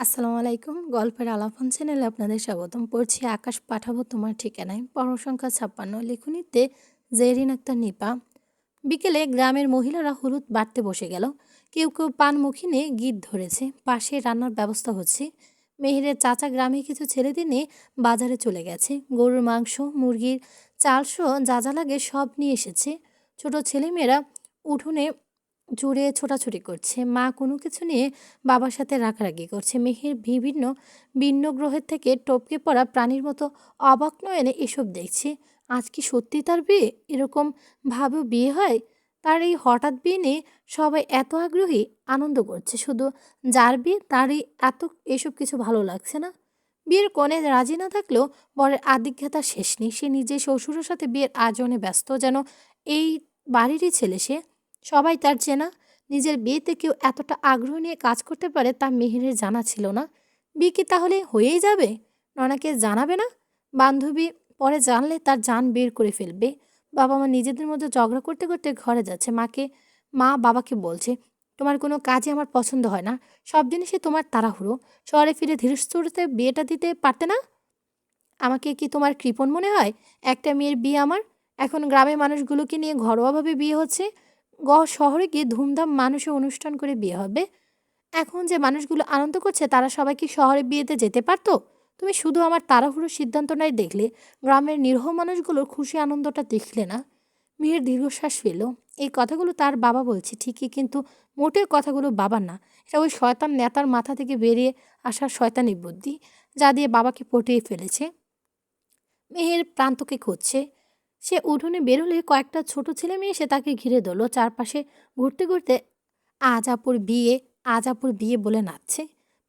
আসসালামু আলাইকুম। গল্পের আলাপন চ্যানেলে আপনাদের স্বাগতম। পড়ছি আকাশ পাঠাবো তোমার ঠিকানায়। পর্ব সংখ্যা ৫৬। লেখনীতে জেরিন আক্তার নিপা। বিকেলে গ্রামের মহিলারা হলুদ বাটতে বসে গেল। কেউ কেউ পানমুখী নিয়ে গীত ধরেছে। পাশে রান্নার ব্যবস্থা হচ্ছে। মেহেরের চাচা গ্রামে কিছু ছেলেদের নিয়ে বাজারে চলে গেছে। গরুর মাংস, মুরগির চালসহ যা যা লাগে সব নিয়ে এসেছে। ছোট ছেলেমেয়েরা উঠোনে জুড়ে ছোটাছুটি করছে। মা কোনো কিছু নিয়ে বাবার সাথে রাগারাগি করছে। মেহের বিভিন্ন ভিন্ন গ্রহের থেকে টপকে পড়া প্রাণীর মতো অবাক নয়নে এসব দেখছে। আজ কি সত্যি তার বিয়ে? এরকম ভাবেও বিয়ে হয়? তার এই হঠাৎ বিয়ে নিয়ে সবাই এত আগ্রহী, আনন্দ করছে। শুধু যার বিয়ে তারই এত এসব কিছু ভালো লাগছে না। বিয়ের কনে রাজি না থাকলেও বরের আদিক্ষেতা শেষ নেই। সে নিজে শ্বশুরের সাথে বিয়ের আয়োজনে ব্যস্ত, যেন এই বাড়িরই ছেলে সে। সবাই তার চেনা। নিজের বিয়েতে কেউ এতটা আগ্রহ নিয়ে কাজ করতে পারে তা মেহেরের জানা ছিল না। বিয়ে কি তাহলে হয়েই যাবে? ননাকে জানাবে না? বান্ধবী পরে জানলে তার জান বের করে ফেলবে। বাবা মা নিজেদের মধ্যে ঝগড়া করতে করতে ঘরে যাচ্ছে। মা বাবাকে বলছে, তোমার কোনো কাজই আমার পছন্দ হয় না। সব জিনিসে তোমার তাড়াহুড়ো। শহরে ফিরে ধীরস্থিরতায় বিয়েটা দিতে পারতে না? আমাকে কি তোমার কৃপণ মনে হয়? একটা মেয়ের বিয়ে আমার। এখন গ্রামের মানুষগুলোকে নিয়ে ঘরোয়াভাবে বিয়ে হচ্ছে। শহরে গিয়ে ধুমধাম মানুষের অনুষ্ঠান করে বিয়ে হবে। এখন যে মানুষগুলো আনন্দ করছে তারা সবাই কি শহরে বিয়েতে যেতে পারতো? তুমি শুধু আমার তাড়াহুড়োর সিদ্ধান্তটাই দেখলে, গ্রামের নিরীহ মানুষগুলোর খুশি আনন্দটা দেখলে না। মেয়ের দীর্ঘশ্বাস ফেলল। এই কথাগুলো তার বাবা বলছে ঠিকই, কিন্তু মোটেও কথাগুলো বাবার না। এটা ওই শয়তান নেতার মাথা থেকে বেরিয়ে আসা শয়তানি বুদ্ধি, যা দিয়ে বাবাকে পটিয়ে ফেলেছে। মেহের প্রান্তকে খুঁজছে। সে উঠোনে বেরোলে কয়েকটা ছোট ছেলে মেয়ে এসে তাকে ঘিরে ধরল। চারপাশে ঘুরতে ঘুরতে আজ আপুর বিয়ে, আজ আপুর বিয়ে বলে নাচছে।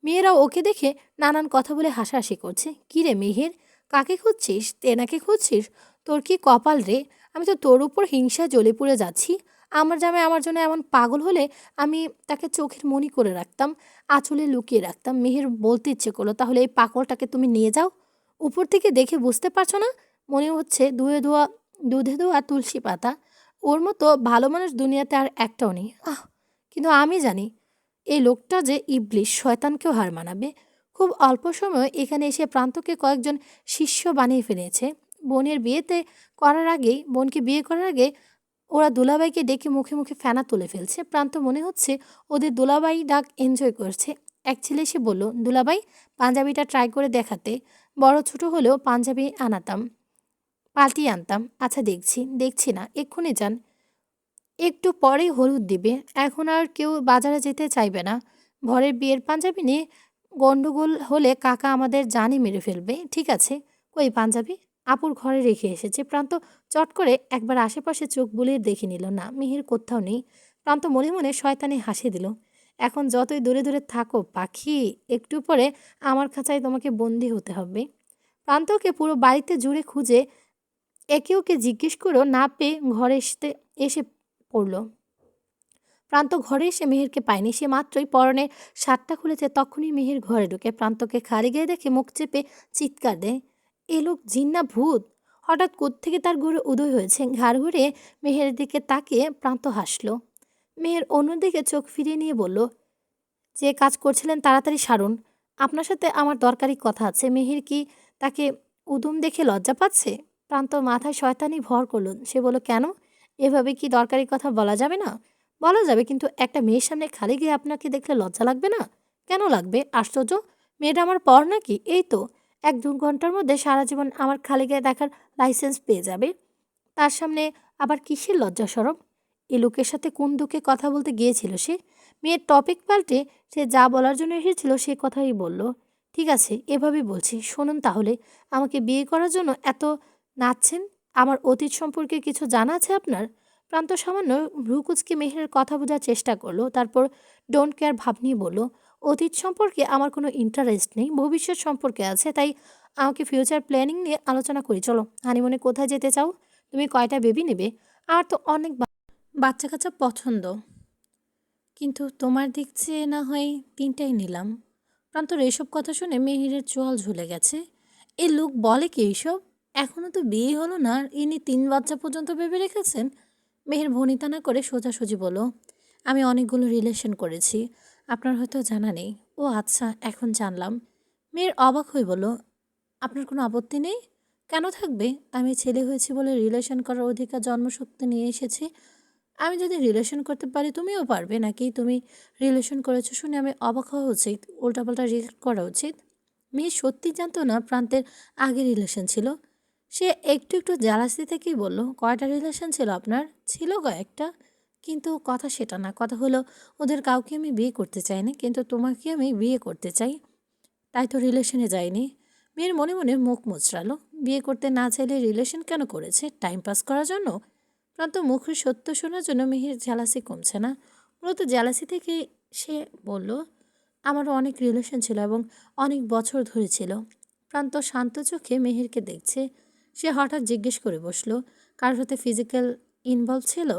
মেয়েরা ওকে দেখে নানান কথা বলে হাসাহাসি করছে। কী রে মেহের, কাকে খুঁজছিস? তেনাকে খুঁজছিস? তোর কি কপাল রে! আমি তো তোর উপর হিংসা জ্বলে পুড়ে যাচ্ছি। আমার জামাই আমার জন্য এমন পাগল হলে আমি তাকে চোখের মণি করে রাখতাম, আঁচলে লুকিয়ে রাখতাম। মেহের বলতে ইচ্ছে করলো, তাহলে এই পাগলটাকে তুমি নিয়ে যাও। উপর থেকে দেখে বুঝতে পারছো না? মনে হচ্ছে দুধে ধোয়া তুলসী পাতা। ওর মতো ভালো মানুষ দুনিয়াতে আর একটাও নেই। কিন্তু আমি জানি এই লোকটা যে ইবলিশ, শয়তানকেও হার মানাবে। খুব অল্প সময়ে এখানে এসে প্রান্তকে কয়েকজন শিষ্য বানিয়ে ফেলেছে। বোনকে বিয়ে করার আগে ওরা দুলাভাইকে ডেকে মুখে মুখে ফেনা তুলে ফেলছে। প্রান্ত মনে হচ্ছে ওদের দুলাভাই ডাক এনজয় করছে। এক ছেলে এসে বলল, দুলাভাই পাঞ্জাবিটা ট্রাই করে দেখাতে। বড় ছোট হলেও পাঞ্জাবি পাল্টিয়ে আনতাম। আচ্ছা দেখছি। দেখছি না, এক্ষুনি যান। একটু পরেই হলুদ দিবে। এখন আর কেউ বাজারে যেতে চাইবে না। ভরের বিয়ের পাঞ্জাবি নিয়ে গন্ডগোল হলে কাকা আমাদের জানই মেরে ফেলবে। ঠিক আছে, কই পাঞ্জাবি? আপুর ঘরে রেখে এসেছে। প্রান্ত চট করে একবার আশেপাশে চোখ বুলিয়ে দেখে নিল। না, মেহের কোথাও নেই। প্রান্ত মনে মনে শয়তানি হাসি দিল। এখন যতই দূরে দূরে থাকো পাখি, একটু পরে আমার খাঁচায় তোমাকে বন্দি হতে হবে। প্রান্তকে পুরো বাড়িতে জুড়ে খুঁজে একে ওকে জিজ্ঞেস করেও না পেয়ে ঘরে এসে পড়ল। প্রান্ত ঘরে এসে মেহেরকে পায়নি। সে মাত্রই পরনের শার্টটা খুলেছে, তখনই মেহের ঘরে ঢুকে প্রান্তকে খালি গায়ে দেখে মুখ চেপে চিৎকার দেয়, এ লোক জিন না ভূত! হঠাৎ কোত্থেকে তার ঘুরে উদয় হয়েছে। ঘাড় ঘুরে মেহেরের দিকে তাকিয়ে প্রান্ত হাসল। মেহের অন্যদিকে চোখ ফিরিয়ে নিয়ে বলল, যে কাজ করছিলেন তাড়াতাড়ি সারুন, আপনার সাথে আমার দরকারি কথা আছে। মেহের কি তাকে উদুম দেখে লজ্জা পাচ্ছে? প্রান্ত মাথায় শয়তানি ভর করল। সে বলল, কেন? এভাবে কি দরকারি কথা বলা যাবে না? বলা যাবে, কিন্তু একটা মেয়ের সামনে খালি গিয়ে আপনাকে দেখলে লজ্জা লাগবে না? কেন লাগবে? আশ্চর্য! মেয়েটা আমার পর নাকি? এই তো ১-২ ঘন্টার মধ্যে সারা জীবন আমার খালি গায়ে দেখার লাইসেন্স পেয়ে যাবে। তার সামনে আবার কিসের লজ্জা সরম? এ লোকের সাথে কোন দুঃখে কথা বলতে গিয়েছিল সে? মেয়ের টপিক পাল্টে সে যা বলার জন্য এসেছিল সে কথাই বলল। ঠিক আছে, এভাবেই বলছি। শুনুন তাহলে, আমাকে বিয়ে করার জন্য এত নাচছেন। আমার অতীত সম্পর্কে কিছু জানা আছে আপনার? প্রান্ত সামান্য ভ্রুকুচকে মেহেরের কথা বোঝার চেষ্টা করলো। তারপর ডোন্ট কেয়ার ভাব নিয়ে বলল, অতীত সম্পর্কে আমার কোনো ইন্টারেস্ট নেই, ভবিষ্যৎ সম্পর্কে আছে। তাই আমাকে ফিউচার প্ল্যানিং নিয়ে আলোচনা করি। চলো, হানিমুনে কোথায় যেতে চাও? তুমি কয়টা বেবি নেবে? আর তো অনেক বাচ্চা কাচ্চা পছন্দ, কিন্তু তোমার দিক চেয়ে না হয় ৩টাই নিলাম। প্রান্তর এসব কথা শুনে মেহেরের চোয়াল ঝুলে গেছে। এই লোক বলে কি এইসব? এখনও তো বিয়ে হলো না আর ইনি ৩ বাচ্চা পর্যন্ত ভেবে রেখেছেন। মেহের ভনিতা না করে সোজাসুজি বলো, আমি অনেকগুলো রিলেশন করেছি, আপনার হয়তো জানা নেই। ও আচ্ছা, এখন জানলাম। মেয়ের অবাক হয়ে বলল, আপনার কোনো আপত্তি নেই? কেন থাকবে? আমি ছেলে হয়েছি বলে রিলেশন করার অধিকার জন্মসূত্রে নিয়ে এসেছি। আমি যদি রিলেশন করতে পারি তুমিও পারবে, নাকি তুমি রিলেশন করেছো শুনে আমি অবাক হওয়া উচিত, উল্টাপাল্টা রিয়েক্ট করা উচিত? মেয়ে সত্যি জানতো না প্রান্তের আগে রিলেশন ছিল। সে একটু একটু জালাসি থেকেই বলল, কয়টা রিলেশন ছিল আপনার? ছিল কয়েকটা, কিন্তু কথা সেটা না। কথা হলো ওদের কাউকে আমি বিয়ে করতে চাই না, কিন্তু তোমাকে আমি বিয়ে করতে চাই, তাই তো রিলেশনে যাইনি। মেয়ের মনে মনে মুখ মুচড়ালো। বিয়ে করতে না চাইলে রিলেশন কেন করেছে? টাইম পাস করার জন্য? প্রান্ত মুখের সত্য শোনার জন্য মেহের জ্যালাসি কমছে না। মূলত জ্যালাসি থেকে সে বলল, আমারও অনেক রিলেশন ছিল এবং অনেক বছর ধরে ছিল। প্রান্ত শান্ত চোখে মেহেরকে দেখছে। সে হঠাৎ জিজ্ঞেস করে বসলো, কার সাথে ফিজিক্যাল ইনভলভ ছিল?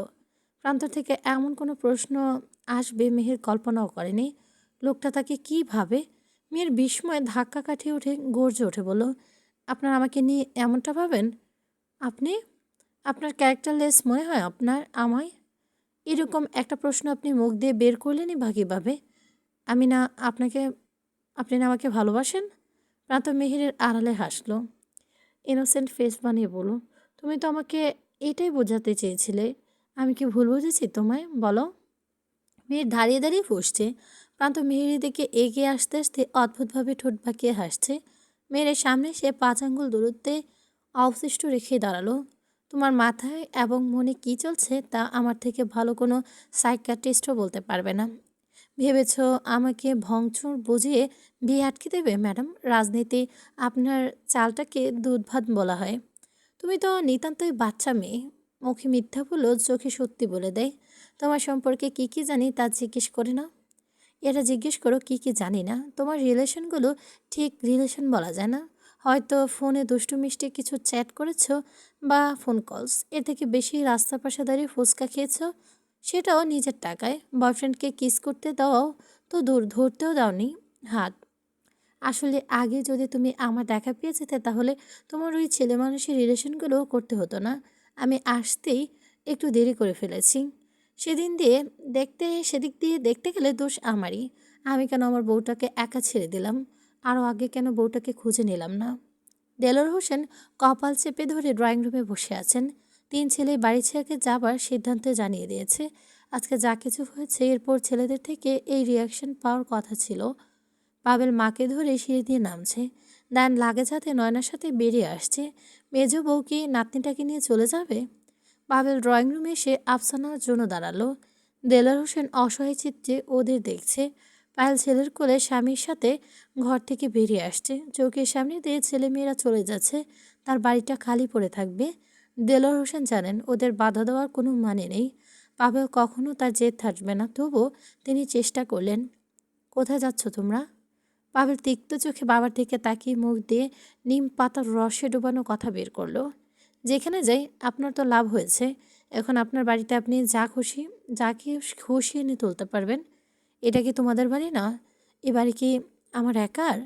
প্রান্ত থেকে এমন কোনো প্রশ্ন আসবে মেহের কল্পনাও করেনি। লোকটা তাকে কী ভাবে? মেয়ের বিস্ময়ে ধাক্কা কাটিয়ে উঠে গর্জে ওঠে বলল, আপনার আমাকে নিয়ে এমনটা ভাবেন? আপনি? আপনার ক্যারেক্টারলেস মনে হয় আপনার আমায়? এরকম একটা প্রশ্ন আপনি মুখ দিয়ে বের করলেনই বা কীভাবে? আমি না আপনাকে আপনি না আমাকে ভালোবাসেন? প্রান্ত মেহেরের আড়ালে হাসলো, ইনোসেন্ট ফেস বানিয়ে বলল, তুমি তো আমাকে এটাই বোঝাতে চেয়েছিলে। আমি কি ভুল বুঝেছি তোমায়, বলো? মেয়ের দাঁড়িয়ে দাঁড়িয়ে ফুঁসছে। প্রান্ত মেহেরের দিকে এগিয়ে আসতে আসতে অদ্ভুতভাবে ঠোঁট বাঁকিয়ে হাসছে। মেয়ের সামনে সে 5 আঙ্গুল দূরত্বে অবশিষ্ট রেখে দাঁড়ালো। তোমার মাথায় এবং মনে কি চলছে তা আমার থেকে ভালো কোনো সাইকিয়াট্রিস্টও বলতে পারবে না। ভেবেছ আমাকে ভংচুর বুঝিয়ে বিয়ে আটকে দেবে? ম্যাডাম, রাজনীতি আপনার চালটাকে দুধ ভাত বলা হয়। তুমি তো নিতান্তই বাচ্চা মেয়ে। মুখে মিথ্যা বললেও চোখে সত্যি বলে দেয়। তোমার সম্পর্কে কি কি জানি তা জিজ্ঞেস করে না। এটা জিজ্ঞেস করো কি কি জানি না। তোমার রিলেশনগুলো ঠিক রিলেশন বলা যায় না। হয়তো ফোনে দুষ্টু মিষ্টি কিছু চ্যাট করেছো বা ফোন কলস, এর থেকে বেশি রাস্তার পাশে দাঁড়িয়ে ফুচকা খেয়েছো, সেটাও নিজের টাকায়। বয়ফ্রেন্ডকে কিস করতে দাও তো দূর, ধরতেও দাওনি হাত। আসলে আগে যদি তুমি আমার দেখা পেয়ে যেতে তাহলে তোমার ওই ছেলে মানুষের রিলেশনগুলো করতে হতো না। আমি আসতেই একটু দেরি করে ফেলেছি। সেদিক দিয়ে দেখতে গেলে দোষ আমারই। আমি কেন আমার বউটাকে একা ছেড়ে দিলাম? আরও আগে কেন বউটাকে খুঁজে নিলাম না? দেলোয়ার হোসেন কপাল চেপে ধরে ড্রয়িং রুমে বসে আছেন। 3 ছেলে বাড়ি ছেড়ে যাবার সিদ্ধান্ত জানিয়ে দিয়েছে। আজকে যা কিছু হয়েছে এরপর ছেলেদের থেকে এই রিয়াকশন পাওয়ার কথা ছিল। পাবেল মাকে ধরে সিঁড়ি দিয়ে নামছে। দান লাগেজ হাতে নয়নার সাথে বেরিয়ে আসছে। মেজ বউ কি নাতনিটাকে নিয়ে চলে যাবে? পাবেল ড্রয়িং রুমে এসে আফসানার জন্য দাঁড়ালো। দেলার হোসেন অসহায় চিত্তে ওদের দেখছে। পায়েল ছেলের কোলে স্বামীর সাথে ঘর থেকে বেরিয়ে আসছে। চোখের সামনে দিয়ে ছেলেমেয়েরা চলে যাচ্ছে। তার বাড়িটা খালি পড়ে থাকবে। দেলোয়ার হোসেন জানেন ওদের বাধা দেওয়ার কোনো মানে নেই। পাবেল কখনো তার জেদ থাকবে না, তবুও তিনি চেষ্টা করলেন। কোথায় যাচ্ছ তোমরা? পাবেল তিক্ত চোখে বাবার দিকে তাকিয়ে মুখ দিয়ে নিম পাতার রসে ডুবানো কথা বের করলো। যেখানে যাই আপনার তো লাভ হয়েছে। এখন আপনার বাড়িতে আপনি যাকে খুশি এনে তুলতে পারবেন। এটা কি তোমাদের বাড়ি না? এ বাড়ি কি আমার একার?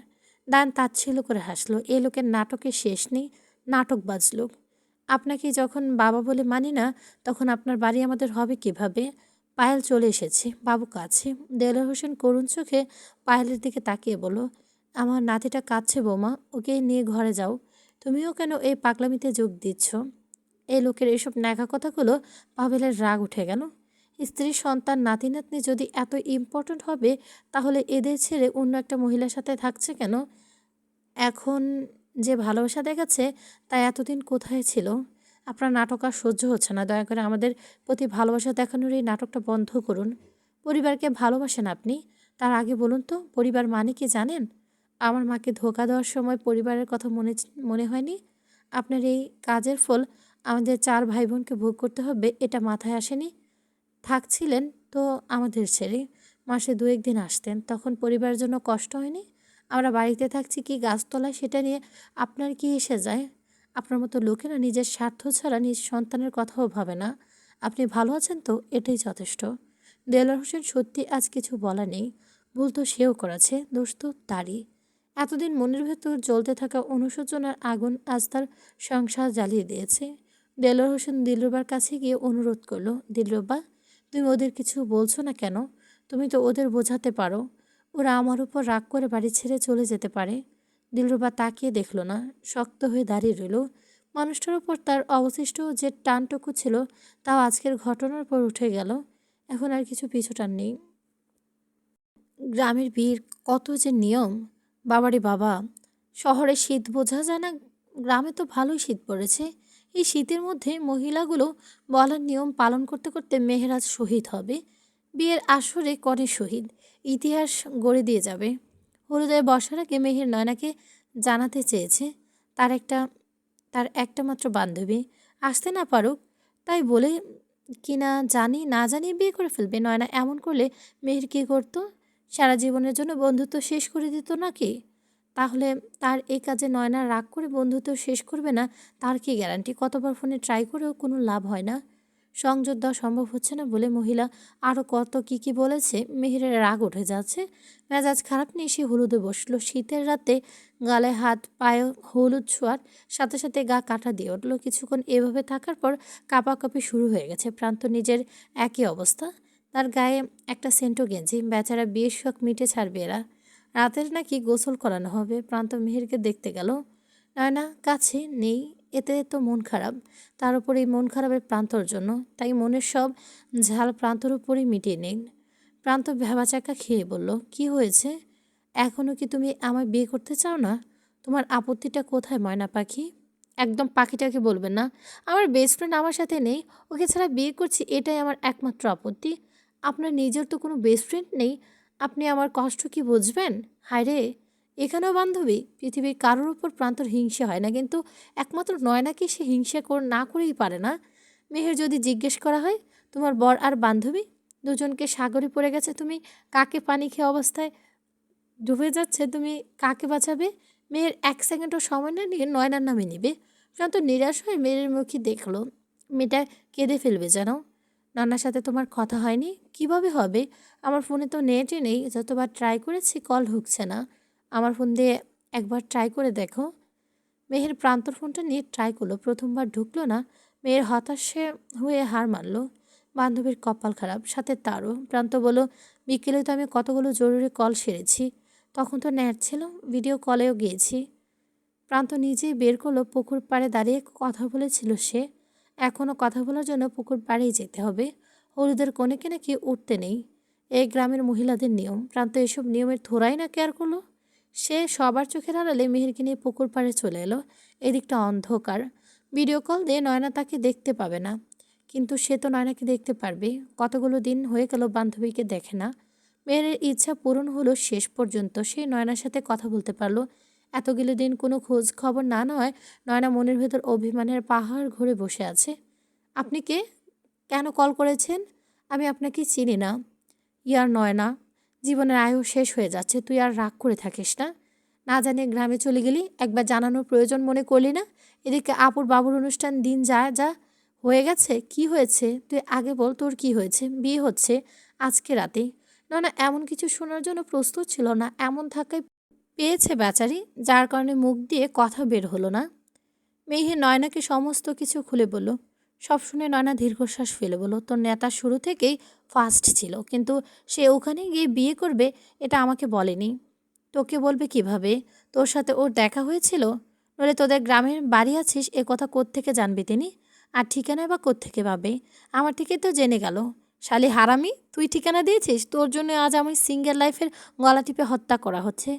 দান তাচ্ছিল্য করে হাসলো। এ লোকের নাটকের শেষ নেই। নাটক বাজলো। আপনাকে যখন বাবা বলে মানি না, তখন আপনার বাড়ি আমাদের হবে কিভাবে? পায়েল চলে এসেছে, বাবু কাছে। দেলোয়ার হোসেন করুণ চোখে পায়েলের দিকে তাকিয়ে বলল, আমার নাতিটা কাঁদছে বৌমা, ওকে নিয়ে ঘরে যাও। তুমিও কেন এই পাগলামিতে যোগ দিচ্ছ? এই লোকের এসব ন্যাকা কথাগুলো পাভেলের রাগ উঠে গেল। স্ত্রী, সন্তান, নাতি নাতনি যদি এত ইম্পর্ট্যান্ট হবে তাহলে এদের ছেড়ে অন্য একটা মহিলার সাথে থাকছে কেন? এখন যে ভালোবাসা দেখাচ্ছে তা এতদিন কোথায় ছিল? আপনার নাটক আর সহ্য হচ্ছে না। দয়া করে আমাদের প্রতি ভালোবাসা দেখানোর এই নাটকটা বন্ধ করুন। পরিবারকে ভালোবাসেন আপনি? তার আগে বলুন তো পরিবার মানে কি জানেন? আমার মাকে ধোঁকা দেওয়ার সময় পরিবারের কথা মনে হয়নি? আপনার এই কাজের ফল আমাদের 4 ভাই বোনকে ভোগ করতে হবে, এটা মাথায় আসেনি? থাকছিলেন তো আমাদের ছেড়ে, মাসে 2-1 দিন আসতেন, তখন পরিবারের জন্য কষ্ট হয়নি? আমরা বাড়িতে থাকছি কি গাছতলায়, সেটা নিয়ে আপনার কি এসে যায়? আপনার মতো লোকেরা নিজের স্বার্থ ছাড়া নিজ সন্তানের কথাও ভাবে না। আপনি ভালো আছেন তো, এটাই যথেষ্ট। দেলোয়ার হোসেন সত্যি আজ কিছু বলা নেই। ভুল তো সেও করেছে, দোষ তো তারই। এতদিন মনের ভেতর জ্বলতে থাকা অনুশোচনার আগুন আজ তার সংসার জ্বালিয়ে দিয়েছে। দেলোয়ার হোসেন দিলরুবার কাছে গিয়ে অনুরোধ করলো, দিলরুবা, তুমি ওদের কিছু বলছো না কেন? তুমি তো ওদের বোঝাতে পারো। ওরা আমার উপর রাগ করে বাড়ি ছেড়ে চলে যেতে পারে। দিলরুবা তাকিয়ে দেখল না, শক্ত হয়ে দাঁড়িয়ে রইল। মানুষটার উপর তার অবশিষ্ট যে টানটুকু ছিল তাও আজকের ঘটনার পর উঠে গেল। এখন আর কিছু পিছুটান নেই। গ্রামের বিয়ের কত যে নিয়ম! বাবারে বাবা! শহরে শীত বোঝা যায় না, গ্রামে তো ভালোই শীত পড়েছে। এই শীতের মধ্যে মহিলাগুলো বলার নিয়ম পালন করতে করতে মেহেরাজ শহীদ হবে। বিয়ের আসরে কনে শহীদ, ইতিহাস গড়ে দিয়ে যাবে। হলুদের বসার আগে মেহের নয়নাকে জানাতে চেয়েছে তার একটা তার একটা মাত্র বান্ধবী আসতে না পারুক, তাই বলে কিনা জানি না জানিয়ে বিয়ে করে ফেলবে। নয়না এমন করলে মেহের কী করতো? সারা জীবনের জন্য বন্ধুত্ব শেষ করে দিত নাকি? তাহলে তার এই কাজে নয়না রাগ করে বন্ধুত্ব শেষ করবে না, তার কি গ্যারান্টি? কতবার ফোনে ট্রাই করেও কোনো লাভ হয় না। সংযোগ দেওয়া সম্ভব হচ্ছে না বলে মহিলা আরও কত কি বলেছে। মেহেরের রাগ উঠে যাচ্ছে, মেজাজ খারাপ নিয়ে সে হলুদে বসলো। শীতের রাতে গালে হাত পায়ে হলুদ ছোঁয়ার সাথে সাথে গা কাটা দিয়ে উঠল। কিছুক্ষণ এভাবে থাকার পর কাঁপাকাঁপি শুরু হয়ে গেছে। প্রান্ত নিজের একই অবস্থা, তার গায়ে একটা সেন্টো গেঞ্জি। বেচারা বিয়ের শখ মিটে ছাড়বে এরা। রাতের নাকি গোসল করানো হবে। প্রান্ত মেহেরকে দেখতে গেল, নয়না কাছে নেই, এতে তো মন খারাপ। তার উপর এই মন খারাপের প্রান্তর জন্য, তাই মনের সব ঝাল প্রান্তর উপরই মিটিয়ে নিন। প্রান্ত ভ্যাবাচাকা খেয়ে বলল, কি হয়েছে? এখনও কি তুমি আমায় বিয়ে করতে চাও না? তোমার আপত্তিটা কোথায় ময়না পাখি? একদম পাখিটাকে বলবেন না। আমার বেস্ট ফ্রেন্ড আমার সাথে নেই, ওকে ছাড়া বিয়ে করছি, এটাই আমার একমাত্র আপত্তি। আপনার নিজের তো কোনো বেস্ট ফ্রেন্ড নেই, আপনি আমার কষ্ট কি বুঝবেন? হায় রে, এখানেও বান্ধবী! পৃথিবীর কারোর উপর প্রান্তর হিংসে হয় না, কিন্তু একমাত্র নয়নাকে সে হিংসা না করেই পারে না। মেহের যদি জিজ্ঞেস করা হয়, তোমার বর আর বান্ধবী দুজনকে সাগরে পড়ে গেছে, তুমি কাকে পানি খেয়ে অবস্থায় ডুবে যাচ্ছে, তুমি কাকে বাঁচাবে? মেয়ের এক সেকেন্ডও সময় না নিয়ে নয়নার নামে নিবে। প্রান্ত নিরাশ হয়ে মেয়ের মুখে দেখলো, মেয়েটা কেঁদে ফেলবে যেন। নানার সাথে তোমার কথা হয়নি? কিভাবে হবে? আমার ফোনে তো নেটই নেই, যতবার ট্রাই করেছি কল ঢুকছে না। আমার ফোন দিয়ে একবার ট্রাই করে দেখো। মেহের প্রান্তর ফোনটা নিয়ে ট্রাই করলো, প্রথমবার ঢুকলো না। মেয়ের হতাশে হয়ে হার মানল। বান্ধবীর কপাল খারাপ, সাথে তারও। প্রান্ত বলল, বিকেলে তো আমি কতগুলো জরুরি কল সেরেছি, তখন তো নেট ছিল, ভিডিও কলেও গিয়েছি। প্রান্ত নিজেই বের করলো পুকুর পাড়ে দাঁড়িয়ে কথা বলেছিল সে। এখনও কথা বলার জন্য পুকুর পাড়েই যেতে হবে। হলুদের কনেকে নাকি উঠতে নেই, এই গ্রামের মহিলাদের নিয়ম। প্রান্ত এসব নিয়মের থোড়াই না কেয়ার করলো। সে সবার চোখের আড়ালে মেহেরকে নিয়ে পুকুর পাড়ে চলে এলো। এদিকটা অন্ধকার, ভিডিও কল দিয়ে নয়না তাকে দেখতে পাবে না, কিন্তু সে তো নয়নাকে দেখতে পারবে। কতগুলো দিন হয়ে গেল বান্ধবীকে দেখে না। মেহেরের ইচ্ছা পূরণ হলো শেষ পর্যন্ত, সে নয়নার সাথে কথা বলতে পারলো। এতগুলো দিন কোনো খোঁজ খবর না নেওয়ায় নয়না মনের ভেতর অভিমানের পাহাড় ঘুরে বসে আছে। আপনি কে? কেন কল করেছেন? আমি আপনাকে চিনি না। ইয়ার নয়না, জীবনের আয়ু শেষ হয়ে যাচ্ছে, তুই আর রাগ করে থাকিস না। না জানিয়ে গ্রামে চলে গেলি, একবার জানানোর প্রয়োজন মনে করলি না? এদিকে আপুর বাবুর অনুষ্ঠান দিন যা যা হয়ে গেছে। কি হয়েছে তুই আগে বল, তোর কি হয়েছে? বিয়ে হচ্ছে আজকে রাতেই। না এমন কিছু শোনার জন্য প্রস্তুত ছিল না। এমন ধাক্কায় পেয়েছে বেচারি, যার কারণে মুখ দিয়ে কথা বের হলো না। মেহের নয়নাকে সমস্ত কিছু খুলে বলল। সব শুনে নয়না দীর্ঘশ্বাস ফেলে বলল, তোর নেতা শুরু থেকেই ফার্স্ট ছিল, কিন্তু সে ওখানে গিয়ে বিয়ে করবে এটা আমাকে বলেনি। তোকে বলবে কিভাবে? তোর সাথে ওর দেখা হয়েছিল? নইলে তোদের গ্রামের বাড়ি আছিস, এ কথা কোত্থেকে জানবে তিনি? আর ঠিকানায় বা কোত্থেকে পাবে? আমার থেকে তো জেনে গেল। শালি হারামি, তুই ঠিকানা দিয়েছিস? তোর জন্য আজ আমি সিঙ্গেল লাইফের গলা টিপে হত্যা করা হচ্ছে।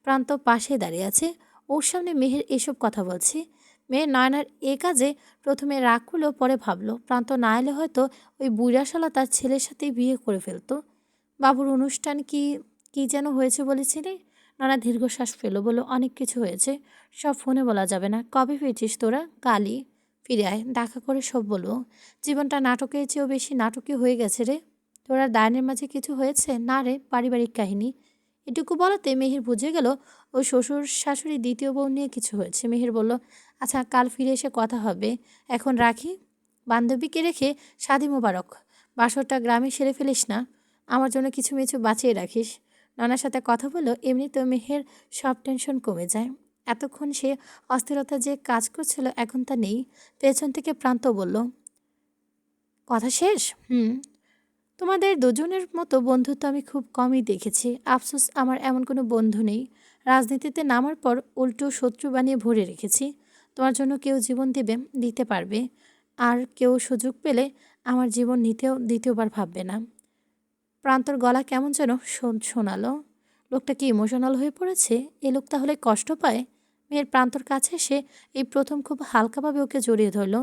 প্রান্ত পাশে দাঁড়িয়ে আছে, ওর সামনে মেহের এসব কথা বলছে। মেয়ের নয়নার এ কাজে প্রথমে রাগ করলেও পরে ভাবলো, প্রান্ত না এলে হয়তো ওই বুড়াশালা তার ছেলের সাথেই বিয়ে করে ফেলতো। বাবুর অনুষ্ঠান কি কি যেন হয়েছে বলেছিলি? নানা দীর্ঘশ্বাস ফেলো, বলো অনেক কিছু হয়েছে, সব ফোনে বলা যাবে না। কবে ফিরছিস তোরা? কালই। ফিরে আয়, দেখা করে সব বলবো। জীবনটা নাটকের চেয়েও বেশি নাটকীয় হয়ে গেছে রে। তোরা দায়নের মাঝে কিছু হয়েছে? না রে, পারিবারিক কাহিনী। এটুকু বলাতে মেহের বুঝে গেল ওই শ্বশুর শাশুড়ি দ্বিতীয় বউ নিয়ে কিছু হয়েছে। মেহের বলল, আচ্ছা কাল ফিরে এসে কথা হবে, এখন রাখি। বান্ধবীকে রেখে শাদি মোবারক। বাসরটা গ্রামে সেরে ফেলিস না, আমার জন্য কিছু মিছু বাঁচিয়ে রাখিস। নানার সাথে কথা বললো, এমনিতেও মেহের সব টেনশন কমে যায়। এতক্ষণ সে অস্থিরতা যে কাজ করছিল এখন তা নেই। পেছন থেকে প্রান্ত বলল, কথা শেষ? হুম। তো তোমাদের দুজনের মতো বন্ধুত্ব আমি খুব কমই দেখেছি। আফসোস আমার এমন কোনো বন্ধু নেই। রাজনীতিতে নামার পর উল্টো শত্রু বানিয়ে ভরে রেখেছি। তোমার জন্য কেউ জীবন দেবে, দিতে পারবে। আর কেউ সুযোগ পেলে আমার জীবন নিতেও দ্বিতীয়বার ভাববে না। প্রান্তর গলা কেমন যেন শোনালো। লোকটা কি ইমোশনাল হয়ে পড়েছে? এ লোক তাহলে কষ্ট পায়? মেয়ের প্রান্তর কাছে এসে এই প্রথম খুব হালকাভাবে ওকে জড়িয়ে ধরল।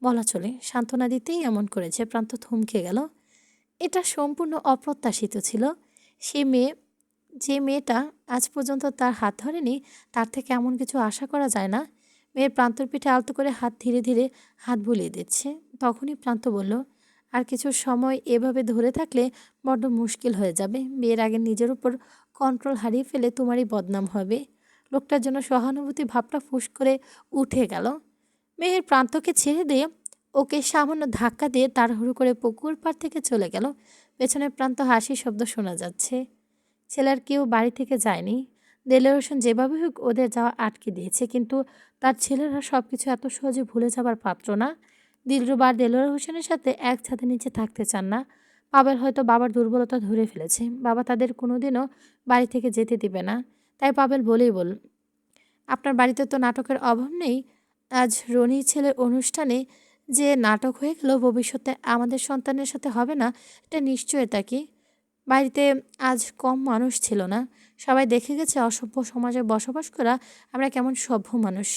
বলা চলে সান্ত্বনা দিতেই এমন করেছে। প্রান্ত থমকে গেল। এটা সম্পূর্ণ অপ্রত্যাশিত ছিল। সে মেয়ে যে মেয়েটা আজ পর্যন্ত তার হাত ধরেনি, তার থেকে এমন কিছু আশা করা যায় না। মেয়ের প্রান্তর পিঠে আলতো করে হাত ধীরে ধীরে হাত বুলিয়ে দিচ্ছে। তখনই প্রান্ত বলল, আর কিছু সময় এভাবে ধরে থাকলে বড্ড মুশকিল হয়ে যাবে। বিয়ের আগে নিজের উপর কন্ট্রোল হারিয়ে ফেলে তোমারই বদনাম হবে। লোকটার জন্য সহানুভূতি ভাবটা ফুঁস করে উঠে গেল। মেয়ের প্রান্তকে ছেড়ে দিয়ে ওকে সামান্য ধাক্কা দিয়ে তাড়াহুড়ো করে পুকুর পাড় থেকে চলে গেল। পেছনের প্রান্ত হাসির শব্দ শোনা যাচ্ছে। ছেলের কেউ বাড়ি থেকে যায়নি। দেলোয়ার হোসেন যেভাবে হোক ওদের যাওয়া আটকে দিয়েছে, কিন্তু তার ছেলেরা সব কিছু এত সহজে ভুলে যাবার পাত্র না। দিলরুবা আর দেলোয়ার হোসেনের সাথে এক ছাদের নিচে থাকতে চান না। পাবেল হয়তো বাবার দুর্বলতা ধরে ফেলেছে। বাবা তাদের কোনোদিনও বাড়ি থেকে যেতে দিবে না। তাই পাবেল বলেই বল, আপনার বাড়িতে তো নাটকের অভাব নেই। আজ রনির ছেলের অনুষ্ঠানে যে নাটক হয়ে গেল, ভবিষ্যতে আমাদের সন্তানের সাথে হবে না, এটা নিশ্চয়তা কি? বাড়িতে আজ কম মানুষ ছিল না। সবাই দেখে গেছে অসভ্য সমাজে বসবাস করা আমরা কেমন সভ্য মানুষ।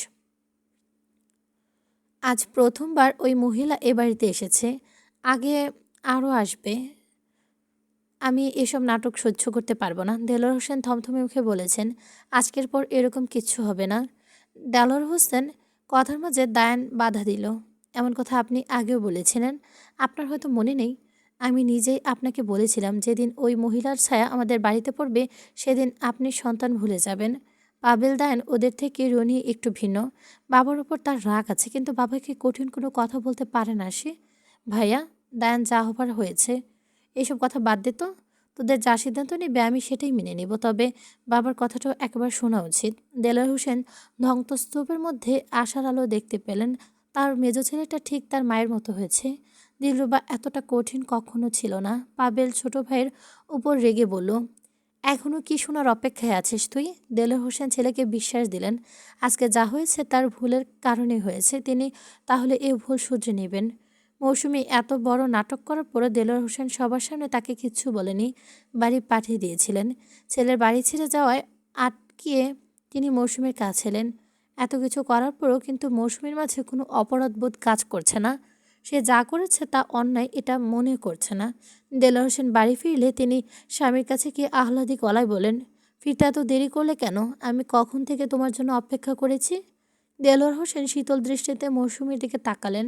আজ প্রথমবার ওই মহিলা এ বাড়িতে এসেছে। আগে আরও আসবে। আমি এসব নাটক সহ্য করতে পারবো না। দেলোয়ার হোসেন থমথমে মুখে বলেছেন, আজকের পর এরকম কিচ্ছু হবে না। দেলোয়ার হোসেন কথার মাঝে দায়ান বাধা দিল, এমন কথা আপনি আগেও বলেছিলেন। আপনার হয়তো মনে নেই, আমি নিজেই আপনাকে বলেছিলাম যেদিন ওই মহিলার ছায়া আমাদের বাড়িতে পড়বে সেদিন আপনি সন্তান ভুলে যাবেন। পাবেল দায়ান ওদের থেকে রনি একটু ভিন্ন। বাবার ওপর তার রাগ আছে, কিন্তু বাবাকে কঠিন কোনো কথা বলতে পারে না সে। ভাইয়া, দায়ান যা হবার হয়েছে, এইসব কথা বাদ দে তো। তোদের যা সিদ্ধান্ত নিবে আমি সেটাই মেনে নিব, তবে বাবার কথাটাও একবার শোনা উচিত। দেলোয়ার হোসেন ধ্বংসস্তূপের মধ্যে আশার আলো দেখতে পেলেন। তার মেজ ছেলেটা ঠিক তার মায়ের মতো হয়েছে। দিলরুবা এতটা কঠিন কখনো ছিল না। পাবেল ছোট ভাইয়ের উপর রেগে বলল, এখনও কি শোনার অপেক্ষায় আছিস তুই? দেলোয়ার হোসেন ছেলেকে বিশ্বাস দিলেন, আজকে যা হয়েছে তার ভুলের কারণে হয়েছে। তিনি তাহলে এ ভুল শুধরে নেবেন। মৌসুমী এত বড় নাটক করার পরে দেলোয়ার হোসেন সবার সামনে তাকে কিচ্ছু বলেনি, বাড়ি পাঠিয়ে দিয়েছিলেন। ছেলের বাড়ি ছেড়ে যাওয়ায় আটকিয়ে তিনি মৌসুমীর কাছে এলেন। এত কিছু করার পরও কিন্তু মৌসুমীর মাঝে কোনো অপরাধবোধ কাজ করছে না। সে যা করেছে তা অন্যায় এটা মনে করছে না। দেলোয়ার হোসেন বাড়ি ফিরলে তিনি স্বামীর কাছে গিয়ে আহ্লাদি গলায় বলেন, ফিরতে এত দেরি করলে কেন? আমি কখন থেকে তোমার জন্য অপেক্ষা করেছি। দেলোয়ার হোসেন শীতল দৃষ্টিতে মৌসুমীর দিকে তাকালেন।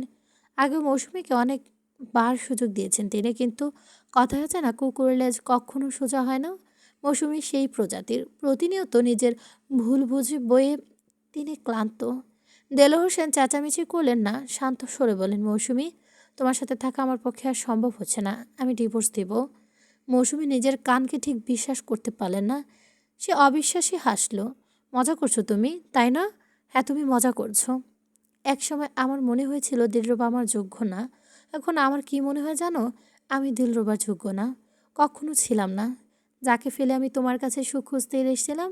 আগে মৌসুমীকে অনেকবার সুযোগ দিয়েছেন তিনি, কিন্তু কথা আছে না, কুকুরের লেজ কখনো সোজা হয় না। মৌসুমী সেই প্রজাতির, প্রতিনিয়ত নিজের ভুল বুঝে বয়ে তিনি ক্লান্ত। দেলোয়ার হোসেন চেঁচামেচি করলেন না, শান্ত স্বরে বলেন, মৌসুমী, তোমার সাথে থাকা আমার পক্ষে আর সম্ভব হচ্ছে না, আমি ডিভোর্স দেব। মৌসুমী নিজের কানকে ঠিক বিশ্বাস করতে পারলেন না। সে অবিশ্বাসী হাসল। মজা করছো তুমি, তাই না? হ্যাঁ, তুমি মজা করছো। একসময় আমার মনে হয়েছিল দিলরুবা আমার যোগ্য না। এখন আমার কি মনে হয় জানো? আমি দিলরুবার যোগ্য না। কখনো ছিলাম না। যাকে ফেলে আমি তোমার কাছে সুখ খুঁজতে এসেছিলাম,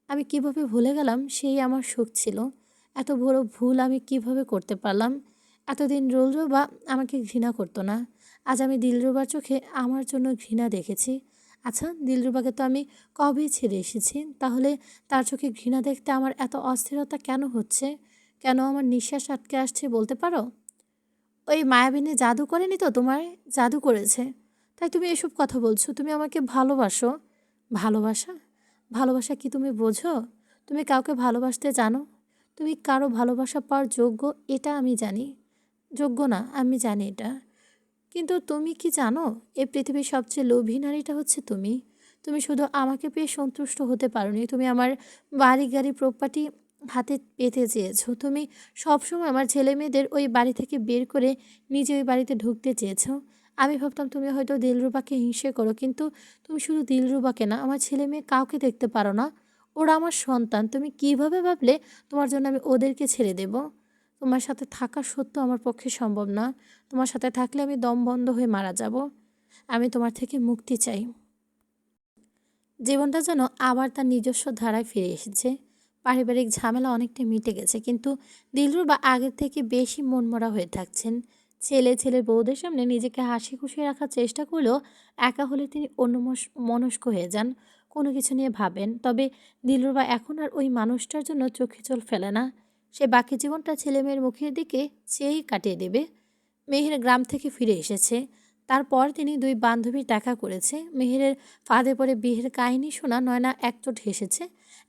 আমি কিভাবে ভুলে গেলাম সেই আমার সুখ ছিল। এত বড় ভুল আমি কিভাবে করতে পারলাম? এতদিন দিলরুবা আমাকে ঘৃণা করতো না। আজ আমি দিলরুবার চোখে আমার জন্য ঘৃণা দেখেছি। আচ্ছা, দিলরুবাকে তো আমি কবেই ছেড়ে এসেছি, তাহলে তার চোখে ঘৃণা দেখতে আমার এত অস্থিরতা কেন হচ্ছে? কেন আমার নিঃশ্বাস আটকে আসছে বলতে পারো? ওই মায়াবিনী জাদু করেনি তো তোমায়? জাদু করেছে, তাই তুমি এসব কথা বলছো। তুমি আমাকে ভালোবাসো। ভালোবাসা? ভালোবাসা কি তুমি বোঝো? তুমি কাউকে ভালোবাসতে জানো? তুমি কারো ভালোবাসা পাওয়ার যোগ্য, এটা আমি জানি। যোগ্য না, আমি জানি এটা। কিন্তু তুমি কি জানো, এই পৃথিবীর সবচেয়ে লোভী নারীটা হচ্ছে তুমি। তুমি শুধু আমাকে পেয়ে সন্তুষ্ট হতে পারোনি, তুমি আমার বাড়ি গাড়ি প্রপার্টি হাতে পেতে চেয়েছো। তুমি সবসময় আমার ছেলে মেয়েদের ওই বাড়ি থেকে বের করে নিজে ওই বাড়িতে ঢুকতে চেয়েছো। আমি ভাবতাম তুমি হয়তো দিলরুবাকে হিংসে করো, কিন্তু তুমি শুধু দিলরুবাকে না, আমার ছেলে মেয়ে কাউকে দেখতে পারো না। ওরা আমার সন্তান। তুমি কিভাবে ভাবলে তোমার জন্য আমি ওদেরকে ছেড়ে দেব? তোমার সাথে থাকা সত্য আমার পক্ষে সম্ভব না। তোমার সাথে থাকলে আমি দম বন্ধ হয়ে মারা যাব। আমি তোমার থেকে মুক্তি চাই। জীবনটা যেন আবার তার নিজস্ব ধারায় ফিরে এসেছে। পারিবারিক ঝামেলা অনেকটাই মিটে গেছে, কিন্তু দিলরুবা আগের থেকে বেশি মনমরা হয়ে থাকছেন। ছেলের বউদের সামনে নিজেকে হাসি খুশি রাখার চেষ্টা করলেও একা হলে তিনি মনস্ক হয়ে যান, কোনো কিছু নিয়ে ভাবেন। তবে দিলরুবা এখন আর ওই মানুষটার জন্য চোখে জল ফেলে না। সে বাকি জীবনটা ছেলেমেয়ের মুখের দিকে চেয়েই কাটিয়ে দেবে। মেহের গ্রাম থেকে ফিরে এসেছে। তারপর তিনি দুই বান্ধবীর দেখা করেছে। মেহেরের ফাঁদে পড়ে বিয়ের কাহিনী শোনা নয়না একচোট হেসেছে।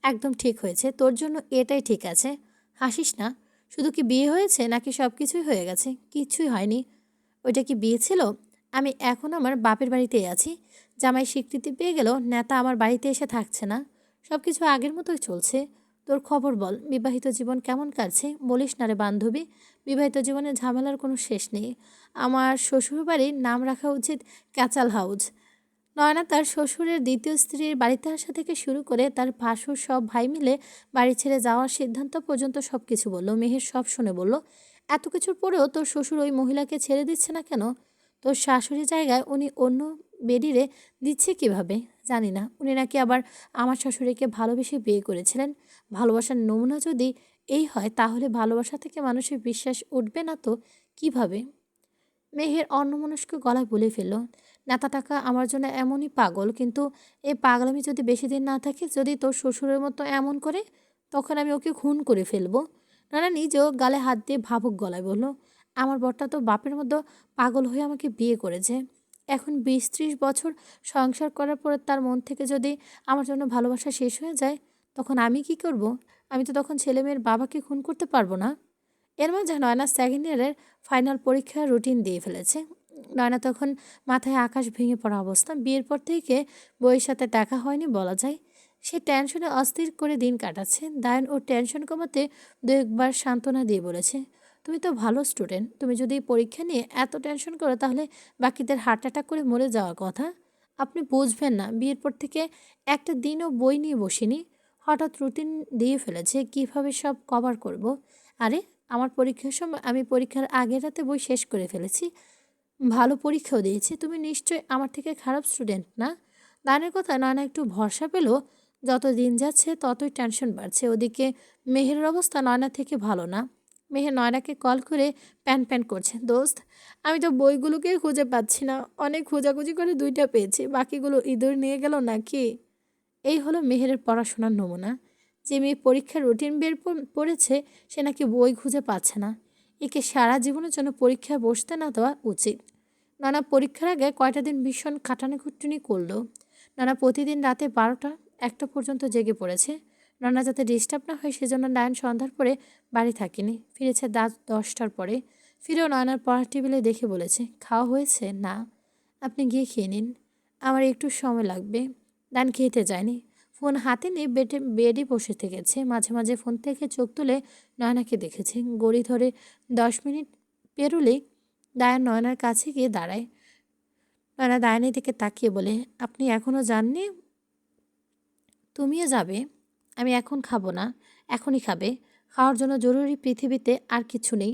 একদম ঠিক হয়েছে, তোর জন্য এটাই ঠিক আছে। হাসিস না। শুধু কি বিয়ে হয়েছে নাকি সব কিছুই হয়ে গেছে? কিছুই হয়নি। ওইটা কি বিয়ে ছিল? আমি এখন আমার বাপের বাড়িতেই আছি। জামাই স্বীকৃতি পেয়ে গেল, নেতা আমার বাড়িতে এসে থাকছে না। সব কিছু আগের মতোই চলছে। তোর খবর বল, বিবাহিত জীবন কেমন কাটছে? বলিস না রে বান্ধবী, বিবাহিত জীবনে ঝামেলার কোনো শেষ নেই। আমার শ্বশুরবাড়ির নাম রাখা উচিত ক্যাচাল হাউস। নয়না তার শ্বশুরের দ্বিতীয় স্ত্রীর বাড়িতে আসা থেকে শুরু করে তার ভাসুর সব ভাই মিলে বাড়ি ছেড়ে যাওয়ার সিদ্ধান্ত পর্যন্ত সব কিছু বলল। মেহের সব শুনে বলল, এত কিছুর পরেও তোর শ্বশুর ওই মহিলাকে ছেড়ে দিচ্ছে না কেন? তোর শাশুড়ির জায়গায় উনি অন্য বেডিরে দিচ্ছে কিভাবে? জানি না। উনি নাকি আবার আমার শাশুড়িকে ভালোবেসে বিয়ে করেছিলেন। ভালোবাসার নমুনা যদি এই হয়, তাহলে ভালোবাসা থেকে মানুষের বিশ্বাস উঠবে না তো কিভাবে? মেহের অন্যমনস্ক গলায় বলে ফেলল, নেতা টাকা আমার জন্য এমনই পাগল, কিন্তু এই পাগলামি যদি বেশি দিন না থাকে, যদি তোর শ্বশুরের মতো এমন করে, তখন আমি ওকে খুন করে ফেলবো। নানা নিজেও গালে হাত দিয়ে ভাবুক গলায় বলল, আমার বরটা তো বাপের মতো পাগল হয়ে আমাকে বিয়ে করেছে। এখন 20-30 বছর সংসার করার পরে তার মন থেকে যদি আমার জন্য ভালোবাসা শেষ হয়ে যায়, তখন আমি কি করব? আমি তো তখন ছেলে মেয়ের বাবাকে খুন করতে পারবো না। এর মাঝে নয়না সেকেন্ড ইয়ারের ফাইনাল পরীক্ষার রুটিন দিয়ে ফেলেছে। নয়না তখন মাথায় আকাশ ভেঙে পড়া অবস্থা। বিয়ের পর থেকে বইয়ের সাথে দেখা হয়নি বলা যায়। সে টেনশনে অস্থির করে দিন কাটাচ্ছে। দায়ন ওর টেনশন কমাতে দু একবার সান্ত্বনা দিয়ে বলেছে, তুমি তো ভালো স্টুডেন্ট, তুমি যদি পরীক্ষা নিয়ে এত টেনশন করো, তাহলে বাকিদের হার্ট অ্যাটাক করে মরে যাওয়ার কথা। আপনি বুঝবেন না, বিয়ের পর থেকে একটা দিনও বই নিয়ে বসিনি। হঠাৎ রুটিন দিয়ে ফেলেছে, কিভাবে সব কভার করব। আরে, আমার পরীক্ষার সময় আমি পরীক্ষার আগের রাতে বই শেষ করে ফেলেছি। ভালো পরীক্ষাও দিয়েছি। তুমি নিশ্চয়ই আমার থেকে খারাপ স্টুডেন্ট না? দানের কথা নয়না একটু ভরসা পেল। যত দিন যাচ্ছে ততই টেনশন বাড়ছে। ওদিকে মেহেরের অবস্থা নয়না থেকে ভালো না। মেহের নয়নাকে কল করে প্যান প্যান করছে, দোস্ত, আমি তো বইগুলোকে খুঁজে পাচ্ছি না। অনেক খোঁজাখুঁজি করে দুইটা পেয়েছি, বাকিগুলো ইঁদুর নিয়ে গেল নাকি? এই হলো মেহেরের পড়াশোনার নমুনা। যে মেয়ে পরীক্ষার রুটিন বের পড়েছে, সে নাকি বই খুঁজে পাচ্ছে না। একে সারা জীবনের জন্য পরীক্ষায় বসতে না দেওয়া উচিত। নানা পরীক্ষার আগে কয়টা দিন ভীষণ খাটানি করলো। নানা প্রতিদিন রাতে 12টা-1টা পর্যন্ত জেগে পড়েছে। নানা যাতে ডিস্টার্ব না হয়, সেজন্য নারায়ণ সন্ধ্যার পরে বাড়ি থাকেনি, ফিরেছে রাত 10টার পরে। ফিরেও নয়নার পড়ার টেবিলে দেখে বলেছে, খাওয়া হয়েছে? না। আপনি গিয়ে খেয়ে নিন, আমার একটু সময় লাগবে। দান খেতে যায়নি। ফোন হাতে নিয়ে বেডে বসে থেকেছে। মাঝে মাঝে ফোন থেকে চোখ তুলে নয়নাকে দেখেছে। গড়ি ধরে 10 মিনিট পেরোলেই দায়ান নয়নার কাছে গিয়ে দাঁড়ায়। নয়না দায়ানের দিকে তাকিয়ে বলে, আপনি এখনও যাননি? তুমিও যাবে? আমি এখন খাবো না। এখনই খাবে? খাওয়ার জন্য জরুরি পৃথিবীতে আর কিছু নেই।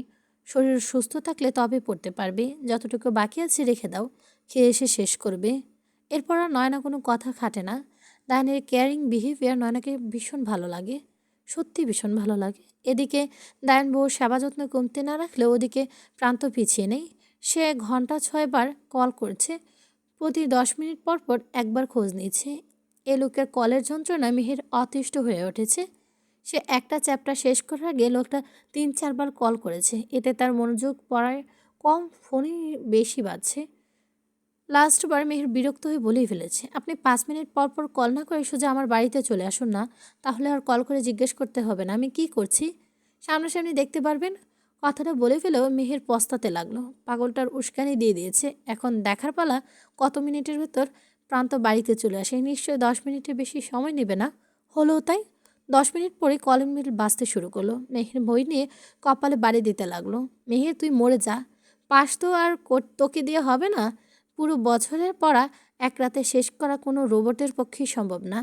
শরীর সুস্থ থাকলে তবে পড়তে পারবে। যতটুকু বাকি আছে রেখে দাও, খেয়ে এসে শেষ করবে। এরপর আর নয়না কোনো কথা খাটে না। দায়ানের কেয়ারিং বিহেভিয়ার নয়নাকে ভীষণ ভালো লাগে। সত্যি ভীষণ ভালো লাগে। এদিকে দায়ান বউর সেবা যত্ন কমতে না রাখলেও ওদিকে প্রান্ত পিছিয়ে নেই। সে ঘন্টা 6বার কল করছে। প্রতি 10 মিনিট পর পর একবার খোঁজ নিচ্ছে। এ লোকের কলের যন্ত্রণায় মেহের অতিষ্ঠ হয়ে উঠেছে। সে একটা চ্যাপ্টার শেষ করার আগে লোকটা 3-4বার কল করেছে। এতে তার মনোযোগ পড়ায় কম, ফোনই বেশি বাজছে। লাস্টবার মেহের বিরক্ত হয়ে বলেই ফেলেছে, আপনি 5 মিনিট পর পর কল না করে সোজা আমার বাড়িতে চলে আসুন না। তাহলে আর কল করে জিজ্ঞেস করতে হবে না আমি কি করছি। সামনাসামনি দেখতে পারবেন। কথাটা বলে ফেলেও মেহের পস্তাতে লাগলো। পাগলটার উস্কানি দিয়ে দিয়েছে। এখন দেখার পালা কত মিনিটের ভেতর প্রান্ত বাড়িতে চলে আসে। নিশ্চয়ই 10 মিনিটের বেশি সময় নেবে না। হলো তাই। 10 মিনিট পরে কলিং বেল বাজতে শুরু করলো। মেহের বই নিয়ে কপালে বাড়ি দিতে লাগলো। মেহের, তুই মরে যা। পাস তো আর তোকে দিয়ে হবে না। পুরো বছরের পড়া এক রাতে শেষ করা কোনো রোবটের পক্ষেই সম্ভব না।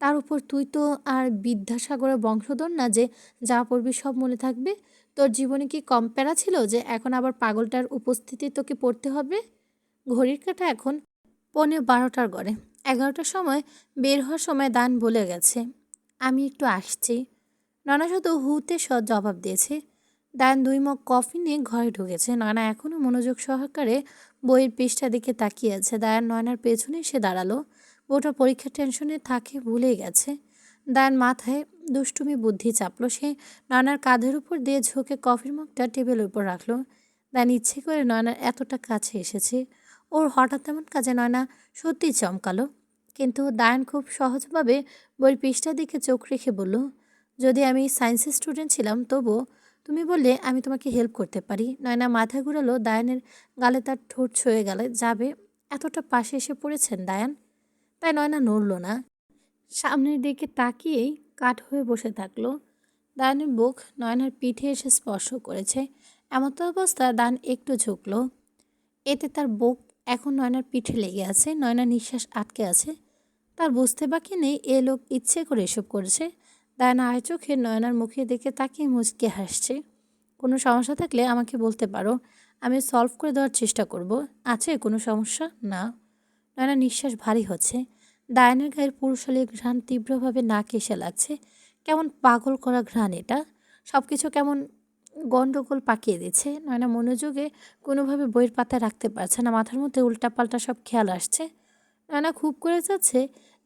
তার উপর তুই তো আর বিদ্যাসাগরের বংশধর না যে যা পড়বি সব মনে থাকবে। তোর জীবনে কি কম প্যারা ছিল যে এখন আবার পাগলটার উপস্থিতি তোকে পড়তে হবে? ঘড়ির কাঁটা এখন 11:15টার গড়ে। 11টার সময় বের হওয়ার সময় দান বলে গেছে, আমি একটু আসছি। নয়না শুধু হুতে জবাব দিয়েছে। দান 2 মগ কফি নিয়ে ঘরে ঢুকেছে। নয়না এখনও মনোযোগ সহকারে বইয়ের পৃষ্ঠার দিকে তাকিয়ে আছে। দায়ান নয়নার পেছনে এসে দাঁড়ালো। বউটা পরীক্ষার টেনশনে থাকে ভুলেই গেছে। দায়ান মাথায় দুষ্টুমি বুদ্ধি চাপলো। সে নয়নার কাঁধের উপর দিয়ে ঝুঁকে কফির মগটা টেবিলের উপর রাখলো। দায়ান ইচ্ছে করে নয়নার এতটা কাছে এসেছে। ওর হঠাৎ এমন কাজে নয়না সত্যিই চমকালো। কিন্তু দায়ান খুব সহজভাবে বইয়ের পৃষ্ঠার দিকে চোখ রেখে বলল, যদি আমি সায়েন্সের স্টুডেন্ট ছিলাম তবুও তুমি বললে আমি তোমাকে হেল্প করতে পারি। নয়না মাথা ঘুরালো। দায়ানের গালে তার ঠোঁট ছুঁয়ে গেলে যাবে এতটা পাশে এসে পড়েছেন দায়ান। তাই নয়না নড়ল না, সামনের দিকে তাকিয়েই কাঠ হয়ে বসে থাকলো। দায়ানের বুক নয়নার পিঠে এসে স্পর্শ করেছে। এমতো অবস্থা দান একটু ঝুঁকলো। এতে তার বুক এখন নয়নার পিঠে লেগে আছে। নয়নার নিঃশ্বাস আটকে আছে। তার বুঝতে বাকি নেই এ লোক ইচ্ছে করে এসব করেছে। দায়না আয় চোখে নয়নার মুখের দিকে তাকিয়ে মুচকে হাসছে। কোনো সমস্যা থাকলে আমাকে বলতে পারো, আমি সলভ করে দেওয়ার চেষ্টা করব। আছে কোনো সমস্যা? না। নয়নার নিঃশ্বাস ভারী হচ্ছে। দায়ানের গায়ের পুরুষালী ঘ্রাণ তীব্রভাবে নাকে এসে লাগছে। কেমন পাগল করা ঘ্রাণ এটা। সব কিছু কেমন গণ্ডগোল পাকিয়ে দিচ্ছে। নয়না মনোযোগে কোনোভাবে বইয়ের পাতায় রাখতে পারছে না। মাথার মধ্যে উল্টাপাল্টা সব খেয়াল আসছে। নয়না খুব করে যাচ্ছে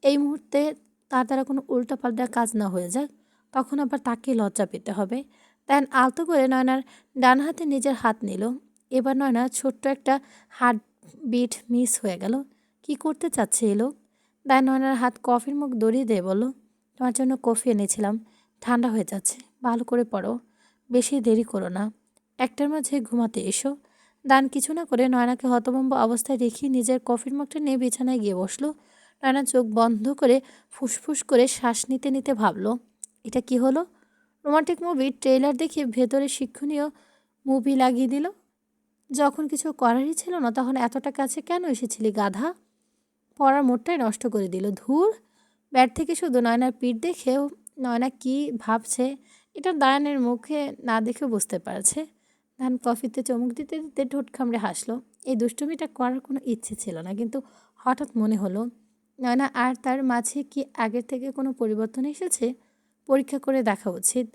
এই মুহূর্তে তার দ্বারা কোনো উল্টাপাল্টা কাজ না হয়ে যাক, তখন আবার তাকে লজ্জা পেতে হবে। দেন আলতো করে নয়নার ডান হাতে নিজের হাত নিল। এবার নয়না ছোট্ট একটা হার্ট বিট মিস হয়ে গেল। কি করতে চাচ্ছে এই লোক? দেন নয়নার হাত কফির মুখ দড়িয়ে দিয়ে বলল, তোমার জন্য কফি এনেছিলাম, ঠান্ডা হয়ে যাচ্ছে, ভালো করে পড়ো, বেশি দেরি করো না, একটার মাঝে ঘুমাতে এসো। দান কিছু না করে নয়নাকে হতভম্ব অবস্থায় রেখে নিজের কফির মগটা নিয়ে বিছানায় গিয়ে বসলো। নয়না চোখ বন্ধ করে ফুসফুস করে শ্বাস নিতে নিতে ভাবল, এটা কি হলো? রোমান্টিক মুভির ট্রেলার দেখে ভেতরে শিক্ষণীয় মুভি লাগিয়ে দিল। যখন কিছু করারই ছিল না তখন এতটা কাছে কেন এসেছিলি গাধা? পড়ার মোডটাই নষ্ট করে দিল। ধুর। ব্যাট থেকে শুধু নয়নার পিঠ দেখেও নয়না কি ভাবছে এটা দায়ানের মুখে না দেখে বুঝতে পারছে। ধান কফিতে চমক দিতে দিতে ঠোঁট কামড়ে হাসলো। এই দুষ্টুমিটা করার কোনো ইচ্ছে ছিল না, কিন্তু হঠাৎ মনে হলো নয়না আর তার মাঝে কি আগের থেকে কোনো পরিবর্তন এসেছে। পরীক্ষা করে দেখা উচিত।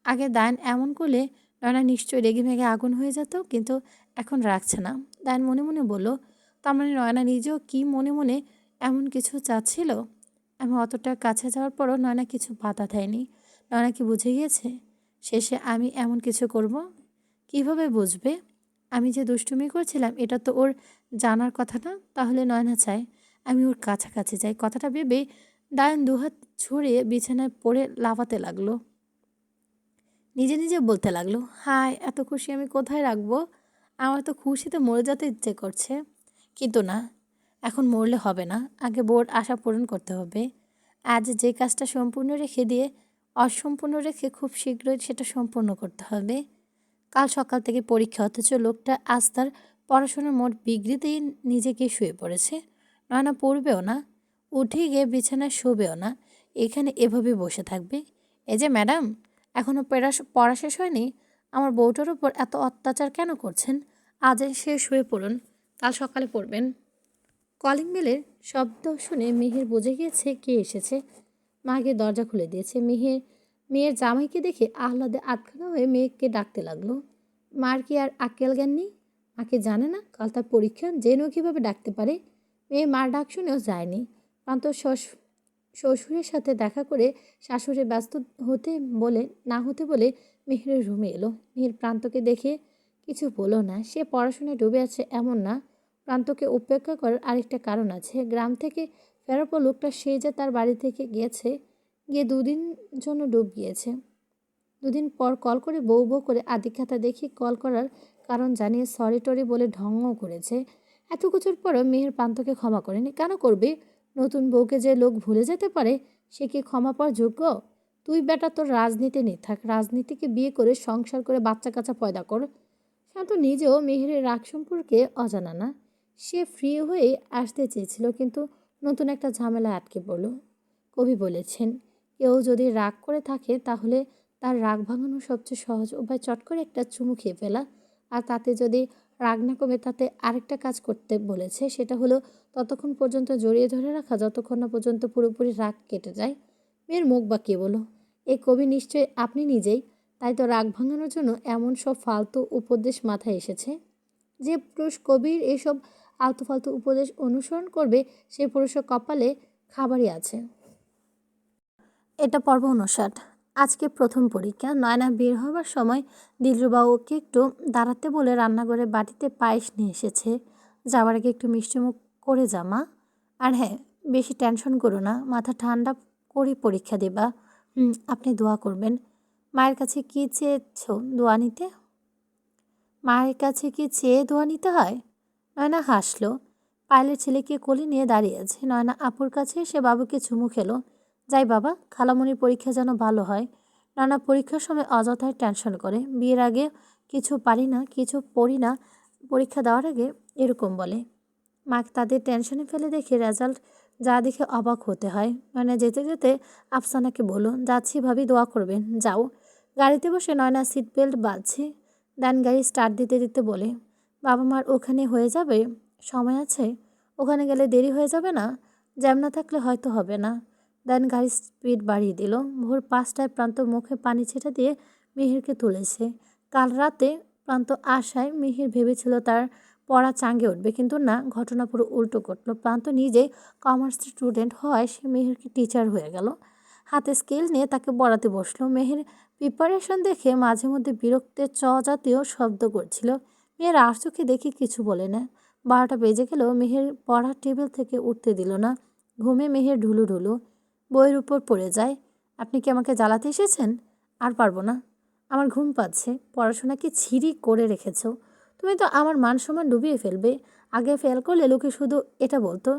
আগে দায়ান এমন করলে নয়না নিশ্চয়ই রেগে মেগে আগুন হয়ে যেত, কিন্তু এখন রাখছে না। দায়ান মনে মনে বলল, তার মানে নয়না নিজেও কি মনে মনে এমন কিছু চাচ্ছিল। আমি অতটা কাছে যাওয়ার পরও নয়না কিছু বাধা দেয়নি। নয়না কি বুঝে গিয়েছে শেষে আমি এমন কিছু করব? কিভাবে বুঝবে? আমি যে দুষ্টুমি করছিলাম এটা তো ওর জানার কথা না। তাহলে নয়না চায় আমি ওর কাছাকাছি যাই। কথাটা ভেবে দায়ান দুহাত ছড়িয়ে বিছানায় পড়ে লাফাতে লাগলো। নিজে নিজে বলতে লাগলো, হায় এত খুশি আমি কোথায় রাখবো? আমার তো খুশিতে মরে যেতে ইচ্ছে করছে। কিন্তু না, এখন মরলে হবে না, আগে বোর্ড আশা পূরণ করতে হবে। আজ যে কাজটা সম্পূর্ণ রেখে দিয়ে অসম্পূর্ণ রেখে খুব শীঘ্রই সেটা সম্পূর্ণ করতে হবে। কাল সকাল থেকে পরীক্ষা, অথচ লোকটা আজ তার পড়াশোনার মোট বিগড়িতেই নিজেকে শুয়ে পড়েছে। নয়না পড়বেও না, উঠে গিয়ে বিছানায় শোবেও না, এখানে এভাবে বসে থাকবে। এই যে ম্যাডাম, এখনও পড়া শেষ হয়নি? আমার বউটার উপর এত অত্যাচার কেন করছেন? আজ শেষ হয়ে পড়ুন, কাল সকালে পড়বেন। কলিং বেলের শব্দ শুনে মিহির বুঝে গিয়েছে কে এসেছে। মাকে দরজা খুলে দিয়েছে। মেয়ের জামাইকে দেখে আহ্লাদে আটখানা হয়ে মেয়েকে ডাকতে লাগলো। মার কি আর আক্কেল জ্ঞান নেই? মাকে জানে না কাল তার পরীক্ষা, জেনেও কীভাবে ডাকতে পারে? মেয়ে মার ডাক শুনেও যায়নি। প্রান্ত শ্বশুরের সাথে দেখা করে শাশুড়ি ব্যস্ত হতে বলে না হতে বলে মিহিরের রুমে এলো। মিহির প্রান্তকে দেখে কিছু বলো না। সে পড়াশোনায় ডুবে আছে এমন না। প্রান্তকে উপেক্ষা করার আরেকটা কারণ আছে। গ্রাম থেকে ফেরার পর লোকটা সে যে তার বাড়ি থেকে গিয়েছে, গিয়ে 2 দিন জন্য ডুব গিয়েছে। 2 দিন পর কল করে বউ বউ করে আদিখ্যাতা দেখি কল করার কারণ জানিয়ে সরি টরি বলে ঢঙও করেছে। এত কিছুর পরও মেহের প্রান্তকে ক্ষমা করেনি। কেন করবে? নতুন বউকে যে লোক ভুলে যেতে পারে সে কি ক্ষমা পাওয়ার যোগ্য? তুই বেটা তোর রাজনীতি নেই থাক, রাজনীতিকে বিয়ে করে সংসার করে বাচ্চা কাচ্চা পয়দা কর। শান্ত নিজেও মেহেরের রাগ সম্পর্কে অজানা না। সে ফ্রি হয়ে আসতে চেয়েছিল, কিন্তু নতুন একটা ঝামেলায় আটকে পড়ল। কবি বলেছেন, কেউ যদি রাগ করে থাকে তাহলে তার রাগ ভাঙানোর সবচেয়ে সহজ উপায় চট করে একটা চুমু খেয়ে ফেলা। আর তাতে যদি রাগ না কমে তাতে আরেকটা কাজ করতে বলেছে, সেটা হলো ততক্ষণ পর্যন্ত জড়িয়ে ধরে রাখা যতক্ষণ না পর্যন্ত পুরোপুরি রাগ কেটে যায়। মেয়ের মুখ বাঁকিয়ে বলল, এই কবি নিশ্চয়ই আপনি নিজেই, তাই তো রাগ ভাঙানোর জন্য এমন সব ফালতু উপদেশ মাথায় এসেছে। যে পুরুষ কবির এইসব আলতু ফালতু উপদেশ অনুসরণ করবে সেই পুরুষের কপালে খাবারই আছে। এটা পর্ব 59। আজকে প্রথম পরীক্ষা। নয়না বের হবার সময় দিলরুবাবুকে একটু দাঁড়াতে বলে রান্নাঘরে বাটিতে পায়েস নিয়ে এসেছে। যাওয়ার আগে একটু মিষ্টিমুখ করে যা মা। আর হ্যাঁ, বেশি টেনশন করো না, মাথা ঠান্ডা করে পরীক্ষা দেবা। আপনি দোয়া করবেন। মায়ের কাছে কি চেয়েছো দোয়া নিতে? মায়ের কাছে কি চেয়ে দোয়া নিতে হয়? নয়না হাসলো। পায়েলের ছেলেকে কোলে নিয়ে দাঁড়িয়ে আছে। নয়না আপুর কাছে এসে বাবুকে চুমু খেলো। যাই বাবা, খালামণির পরীক্ষা যেন ভালো হয়। নানা পরীক্ষার সময় অযথায় টেনশন করে। বিয়ের আগে কিছু পারি না, কিছু পড়ি না, পরীক্ষা দেওয়ার আগে এরকম বলে। মাকে তাদের টেনশনে ফেলে দেখে রেজাল্ট যা দেখে অবাক হতে হয়। নয়না যেতে যেতে আফসানাকে বলল, যাচ্ছি ভাবি, দোয়া করবেন। যাও। গাড়িতে বসে নয়না সিট বেল্ট বাঁধছে। দেন গাড়ি স্টার্ট দিতে দিতে বলে, বাবা মার ওখানে হয়ে যাবে? সময় আছে? ওখানে গেলে দেরি হয়ে যাবে না? জ্যাম না থাকলে হয়তো হবে না। দেন গাড়ির স্পিড বাড়িয়ে দিল। ভোর 5টায় প্রান্ত মুখে পানি ছেটা দিয়ে মিহিরকে তুলেছে। কাল রাতে প্রান্ত আশায় মিহির ভেবেছিল তার পড়া চাঙ্গে উঠবে, কিন্তু না, ঘটনা পুরো উল্টো ঘটল। প্রান্ত নিজেই কমার্স স্টুডেন্ট হওয়ায় সে মেহেরকে টিচার হয়ে গেল। হাতে স্কেল নিয়ে তাকে পড়াতে বসলো। মেহের প্রিপারেশন দেখে মাঝে মধ্যে বিরক্তের জাতীয় শব্দ করছিল। মেয়ের আর চোখে দেখে কিছু বলে না। 12টা বেজে গেলেও মেহের পড়ার টেবিল থেকে উঠতে দিল না। ঘুমে মেহের ঢুলু ঢুলু বইয়ের উপর পড়ে যায়। আপনি কি আমাকে জ্বালাতে এসেছেন? আর পারবো না, আমার ঘুম পাচ্ছে। পড়াশোনা কি ছিরি করে রেখেছো? তুমি তো আমার মান সম্মান ডুবিয়ে ফেলবে। আগে ফেল করলে লোকে শুধু এটা বলতো,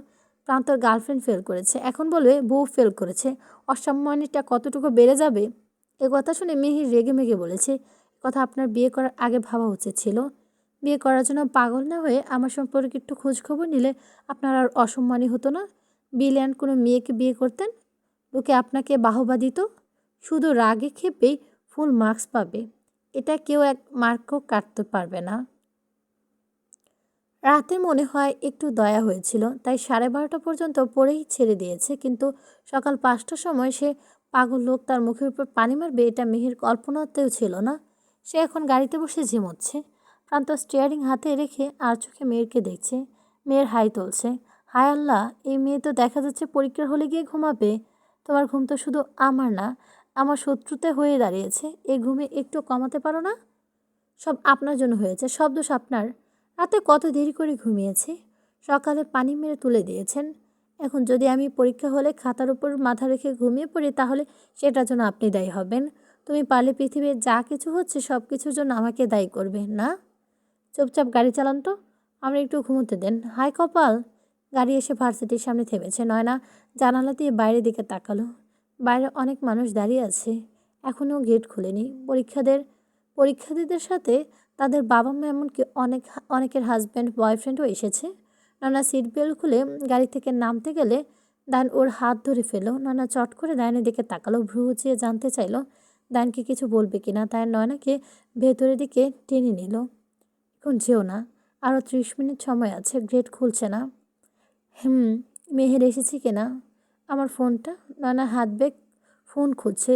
প্রান্তর গার্লফ্রেন্ড ফেল করেছে, এখন বলবে বউ ফেল করেছে। অসম্মানটা কতটুকু বেড়ে যাবে। এ কথা শুনে মিহির রেগে মেগে বলেছে, কথা আপনার বিয়ে করার আগে ভাবা উচিত ছিল। বিয়ে করার জন্য পাগল না হয়ে আমার সম্পর্কে একটু খোঁজখবর নিলে আপনার আর অসম্মানী হতো না। ব্রিলিয়ান্ট কোনো মেয়েকে বিয়ে করতেন, লোকে আপনাকে বাহবা দিত। শুধু রাগে ক্ষেপেই ফুল মার্কস পাবে, এটা কেউ এক মার্কও কাটতে পারবে না। রাতে মনে হয় একটু দয়া হয়েছিল, তাই 12:30 পর্যন্ত পড়েই ছেড়ে দিয়েছে। কিন্তু সকাল 5টার সময় সে পাগল লোক তার মুখের উপর পানি মারবে, এটা মিহির কল্পনাতেও ছিল না। সে এখন গাড়িতে বসে ঝিমোচ্ছে। প্রান্ত স্টিয়ারিং হাতে রেখে আর চোখে মেয়েরকে দেখছে। মেয়ের হাই তুলছে। হায় আল্লাহ, এই মেয়ে তো দেখা যাচ্ছে পরীক্ষার হলে গিয়ে ঘুমাবে। তোমার ঘুম তো শুধু আমার না, আমার শত্রুতে হয়ে দাঁড়িয়েছে। এই ঘুমে একটু কমাতে পারো না? সব আপনার জন্য হয়েছে, সব দোষ আপনার। রাতে কত দেরি করে ঘুমিয়েছি, সকালে পানি মেরে তুলে দিয়েছেন। এখন যদি আমি পরীক্ষা হলে খাতার উপর মাথা রেখে ঘুমিয়ে পড়ি, তাহলে সেটার জন্য আপনি দায়ী হবেন। তুমি পারলে পৃথিবীর যা কিছু হচ্ছে সব কিছুর জন্য আমাকে দায়ী করবে না। চুপচাপ গাড়ি চালান তো, আমরা একটু ঘুমোতে দেন। হাই কপাল। গাড়ি এসে ভার্সিটির সামনে থেমেছে। নয়না জানালা দিয়ে বাইরের দিকে তাকালো। বাইরে অনেক মানুষ দাঁড়িয়ে আছে, এখনও গেট খুলেনি। পরীক্ষার্থীদের সাথে তাদের বাবা মা, এমনকি অনেকের হাজব্যান্ড বয়ফ্রেন্ডও এসেছে। নানা সিট বেল্ট খুলে গাড়ি থেকে নামতে গেলে দান ওর হাত ধরে ফেলো। নানা চট করে দায়নের দিকে তাকালো, ভ্রু উঁচিয়ে জানতে চাইলো দানকে কিছু বলবে কিনা। তাই নয়নাকে ভেতরের দিকে টেনে নিল। এখন যেও না, আরও 30 মিনিট সময় আছে, গেট খুলছে না। মেহের এসেছে কিনা? আমার ফোনটা। নয়না হাত ব্যাগ ফোন খুঁজছে।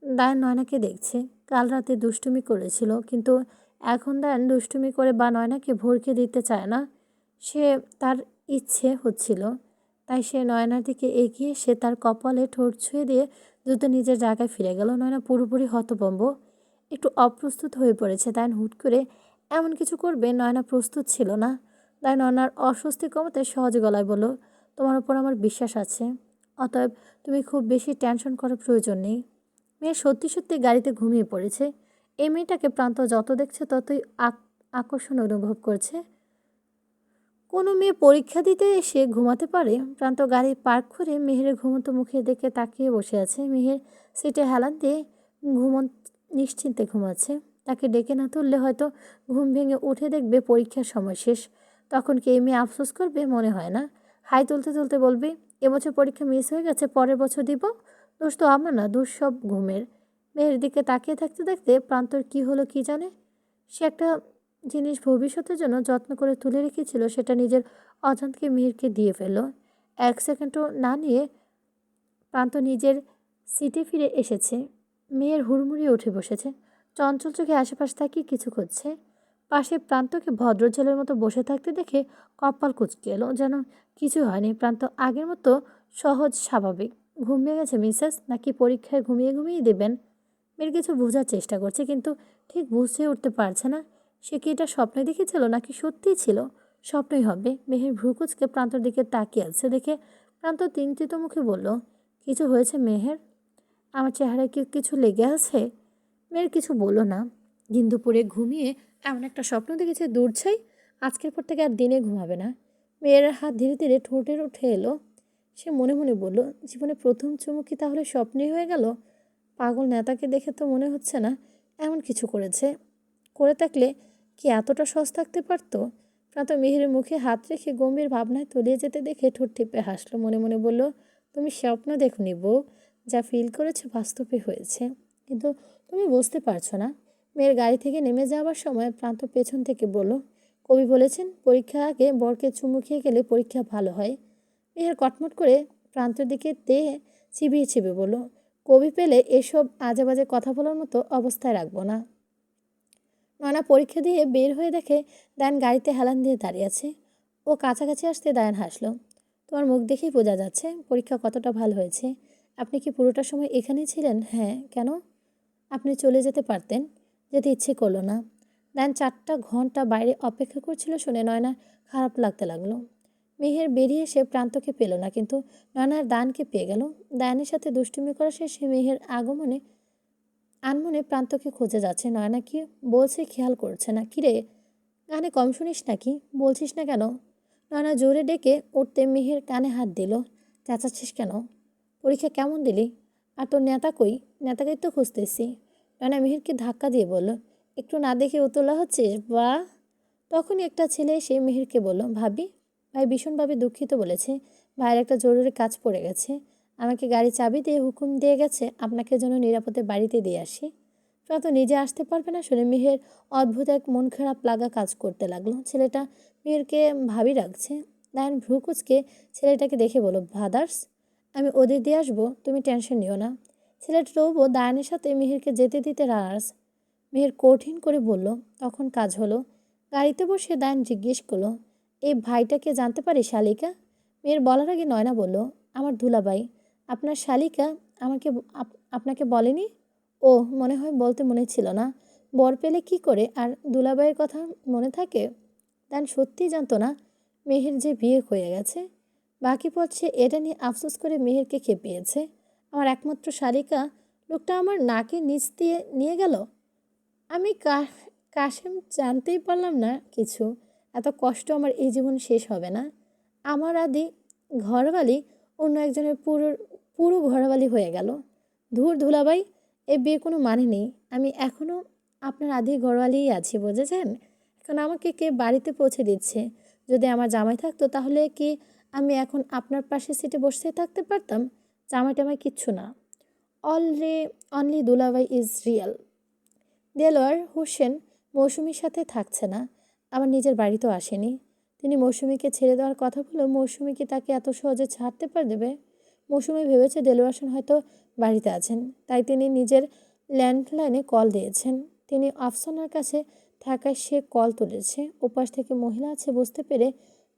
দায়ন নয়নাকে দেখছে। কাল রাতে দুষ্টুমি করেছিল, কিন্তু এখন দায়ন দুষ্টুমি করে বা নয়নাকে ভরকে দিতে চায় না। সে তার ইচ্ছে হচ্ছিল, তাই সে নয়নার দিকে এগিয়ে সে তার কপালে ঠোঁট ছুঁয়ে দিয়ে দ্রুত নিজের জায়গায় ফিরে গেল। নয়না পুরোপুরি হতভম্ব, একটু অপ্রস্তুত হয়ে পড়েছে। দায়ন হুট করে এমন কিছু করবে নয়না প্রস্তুত ছিল না। দায়ন নয়নার অস্বস্তি কমাতে সহজ গলায় বলল, তোমার উপর আমার বিশ্বাস আছে, অতএব তুমি খুব বেশি টেনশন করার প্রয়োজন নেই। মেয়ে সত্যি সত্যি গাড়িতে ঘুমিয়ে পড়েছে। এই মেয়েটাকে প্রান্ত যত দেখছে ততই আকর্ষণ অনুভব করছে। কোনো মেয়ে পরীক্ষা দিতে এসে ঘুমাতে পারে? প্রান্ত গাড়ি পার্ক করে মেহেরের ঘুমন্ত মুখের দিকে তাকিয়ে বসে আছে। মেহের সিটে হেলান দিয়ে নিশ্চিন্তে ঘুমাচ্ছে। তাকে ডেকে না তুললে হয়তো ঘুম ভেঙে উঠে দেখবে পরীক্ষার সময় শেষ। তখন কি এই মেয়ে আফসোস করবে? মনে হয় না। হাই তুলতে তুলতে বলবে, এবছর পরীক্ষা মিস হয়ে গেছে, পরের বছর দিব। দোষ তো আমার না, দোষ সব ঘুমের। মেয়ের দিকে তাকিয়ে থাকতে থাকতে প্রান্তর কি হলো কি জানে। সে একটা জিনিস ভবিষ্যতের জন্য যত্ন করে তুলে রেখেছিল সেটা নিজের অজান্তে মিহিরকে দিয়ে ফেলল। 1 সেকেন্ডও না নিয়ে প্রান্ত নিজের সিটে ফিরে এসেছে। মেয়ের হুড়মুড়িয়ে উঠে বসেছে। চঞ্চল চোখে আশেপাশে তাকিয়ে কিছু খুঁজছে। পাশে প্রান্তকে ভদ্র ছেলের মতো বসে থাকতে দেখে কপাল কুঁচকে এলো, যেন কিছু হয়নি। প্রান্ত আগের মতো সহজ স্বাভাবিক। ঘুমিয়ে গেছে মিসেস, নাকি পরীক্ষায় ঘুমিয়ে ঘুমিয়ে দেবেন? মেয়ের কিছু বোঝার চেষ্টা করছে, কিন্তু ঠিক বুঝে উঠতে পারছে না সে কি এটা স্বপ্নে দেখেছিল নাকি সত্যিই ছিল। স্বপ্নই হবে। মেহের ভ্রুকুচকে প্রান্তর দিকে তাকিয়ে আছে দেখে প্রান্ত চিন্তিত মুখে বলল, কিছু হয়েছে মেহের? আমার চেহারায় কি কিছু লেগে আছে? মেয়ের কিছু বলল না। দিন দুপুরে ঘুমিয়ে এমন একটা স্বপ্ন দেখেছে দূর ছাই, আজকের পর থেকে আর দিনে ঘুমাবে না। মেয়ের হাত ধীরে ধীরে ঠোঁটের উঠে এলো। সে মনে মনে বলল, জীবনে প্রথম চুমু কি তাহলে স্বপ্নই হয়ে গেল? পাগল নেতাকে দেখে তো মনে হচ্ছে না এমন কিছু করেছে। করে থাকলে কি এতটা সস থাকতে পারত? প্রান্ত মিহিরের মুখে হাত রেখে গম্ভীর ভাবনায় তলিয়ে যেতে দেখে ঠোঁট টিপে হাসলো। মনে মনে বলল, তুমি স্বপ্ন দেখোনি বউ, যা ফিল করেছে বাস্তবে হয়েছে। কিন্তু তুমি বুঝতে পারছো না। মেয়ের গাড়ি থেকে নেমে যাওয়ার সময় প্রান্ত পেছন থেকে বলল, কবি বলেছেন পরীক্ষা আগে বরকে চুমু খেয়ে গেলে পরীক্ষা ভালো হয়। মেয়ের কটমট করে প্রান্তের দিকে দেহে চিবিয়ে চিবিয়ে বলল, কবি পেলে এসব আজে বাজে কথা বলার মতো অবস্থায় রাখবো না। নানা পরীক্ষা দিয়ে বের হয়ে দেখে দায়ন গাড়িতে হেলান দিয়ে দাঁড়িয়ে আছে। ও কাছাকাছি আসতে দায়ন হাসলো। তোমার মুখ দেখেই বোঝা যাচ্ছে পরীক্ষা কতটা ভালো হয়েছে। আপনি কি পুরোটা সময় এখানেই ছিলেন? হ্যাঁ, কেন? আপনি চলে যেতে পারতেন। যেতে ইচ্ছে করলো না। দায়ন 4টা ঘন্টা বাইরে অপেক্ষা করছিল শুনে নয়না খারাপ লাগতে লাগলো। মেহের বেরিয়ে এসে প্রান্তকে পেল না, কিন্তু নয়নার দানকে পেয়ে গেল। দায়নের সাথে দুষ্টুমি করা শেষে মেহের আগমনে আনমনে প্রান্তকে খুঁজে যাচ্ছে। নয়না কি বলছে খেয়াল করছে না। কিরে, গানে কম শুনিস নাকি? বলছিস না কেন? নয়না জোরে ডেকে উঠতে মেহের কানে হাত দিল। চেঁচাচ্ছিস কেন? পরীক্ষা কেমন দিলি? আর তোর নেতা কই? নেতাকেই তো খুঁজতেছি। নয়না মেহেরকে ধাক্কা দিয়ে বলল, একটু না দেখে উতলা হচ্ছিস? বা তখনই একটা ছেলে এসে মেহেরকে বলল, ভাবি, ভাই ভীষণভাবে দুঃখিত বলেছে। ভাইয়ের একটা জরুরি কাজ পড়ে গেছে। আমাকে গাড়ি চাবি দিয়ে হুকুম দিয়ে গেছে আপনাকে যেন নিরাপদে বাড়িতে দিয়ে আসি। প্রাত নিজে আসতে পারবে না শুনে মেহের অদ্ভুত এক মন খারাপ লাগা কাজ করতে লাগলো। ছেলেটা মেহেরকে ভাবি রাখছে। দায়ন ভ্রুকুচকে ছেলেটাকে দেখে বলো, ব্রাদার্স, আমি ওদের দিয়ে আসবো, তুমি টেনশন নিও না। ছেলেটা তবুও দায়নের সাথে মেহেরকে যেতে দিতে নারাজ। মেহের কঠিন করে বলল, তখন কাজ হলো। গাড়িতে বসে দায়ন জিজ্ঞেস করলো, এই ভাইটাকে জানতে পারি শালিকা? মেয়ের বলার আগে নয়না বলল, আমার দুলাভাই। আপনার শালিকা আমাকে আপনাকে বলেনি? ও, মনে হয় বলতে মনে ছিল না। বর পেলে কি করে আর দুলাভাইয়ের কথা মনে থাকে? দান সত্যিই জানতো না মেহের যে বিয়ে হয়ে গেছে। বাকি পথ সে এটা নিয়ে আফসোস করে মেহেরকে খেপিয়েছে। আমার একমাত্র শালিকা লোকটা আমার নাকে নিচ দিয়ে নিয়ে গেল। আমি কাশেম জানতেই পারলাম না কিছু। এত কষ্ট আমার এই জীবন শেষ হবে না। আমার আদি ঘরবালি অন্য একজনের পুরো পুরো ঘরবালি হয়ে গেল। ধুর ধুলাবাই, এ বিয়ে কোনো মানে নেই। আমি এখনও আপনার আদি ঘরবালিই আছি, বুঝেছেন? এখন আমাকে কে বাড়িতে পৌঁছে দিচ্ছে? যদি আমার জামাই থাকতো তাহলে কি আমি এখন আপনার পাশে সিটে বসে থাকতে পারতাম? জামাই টামাই কিচ্ছু না। অলরে অনলি দুলাভাই ইজ রিয়েল। দেলোয়ার হোসেন মৌসুমীর সাথে থাকছে না, আবার নিজের বাড়িতেও আসেনি। তিনি মৌসুমীকে ছেড়ে দেওয়ার কথা বলেও মৌসুমী কি তাকে এত সহজে ছাড়তে দেবে? মৌসুমী ভেবেছে দেলোয়ার হোসেন হয়তো বাড়িতে আছেন, তাই তিনি নিজের ল্যান্ডলাইনে কল দিয়েছেন। তিনি আফসানার কাছে থাকায় সে কল তুলেছে। ওপাশ থেকে মহিলা আছে বুঝতে পেরে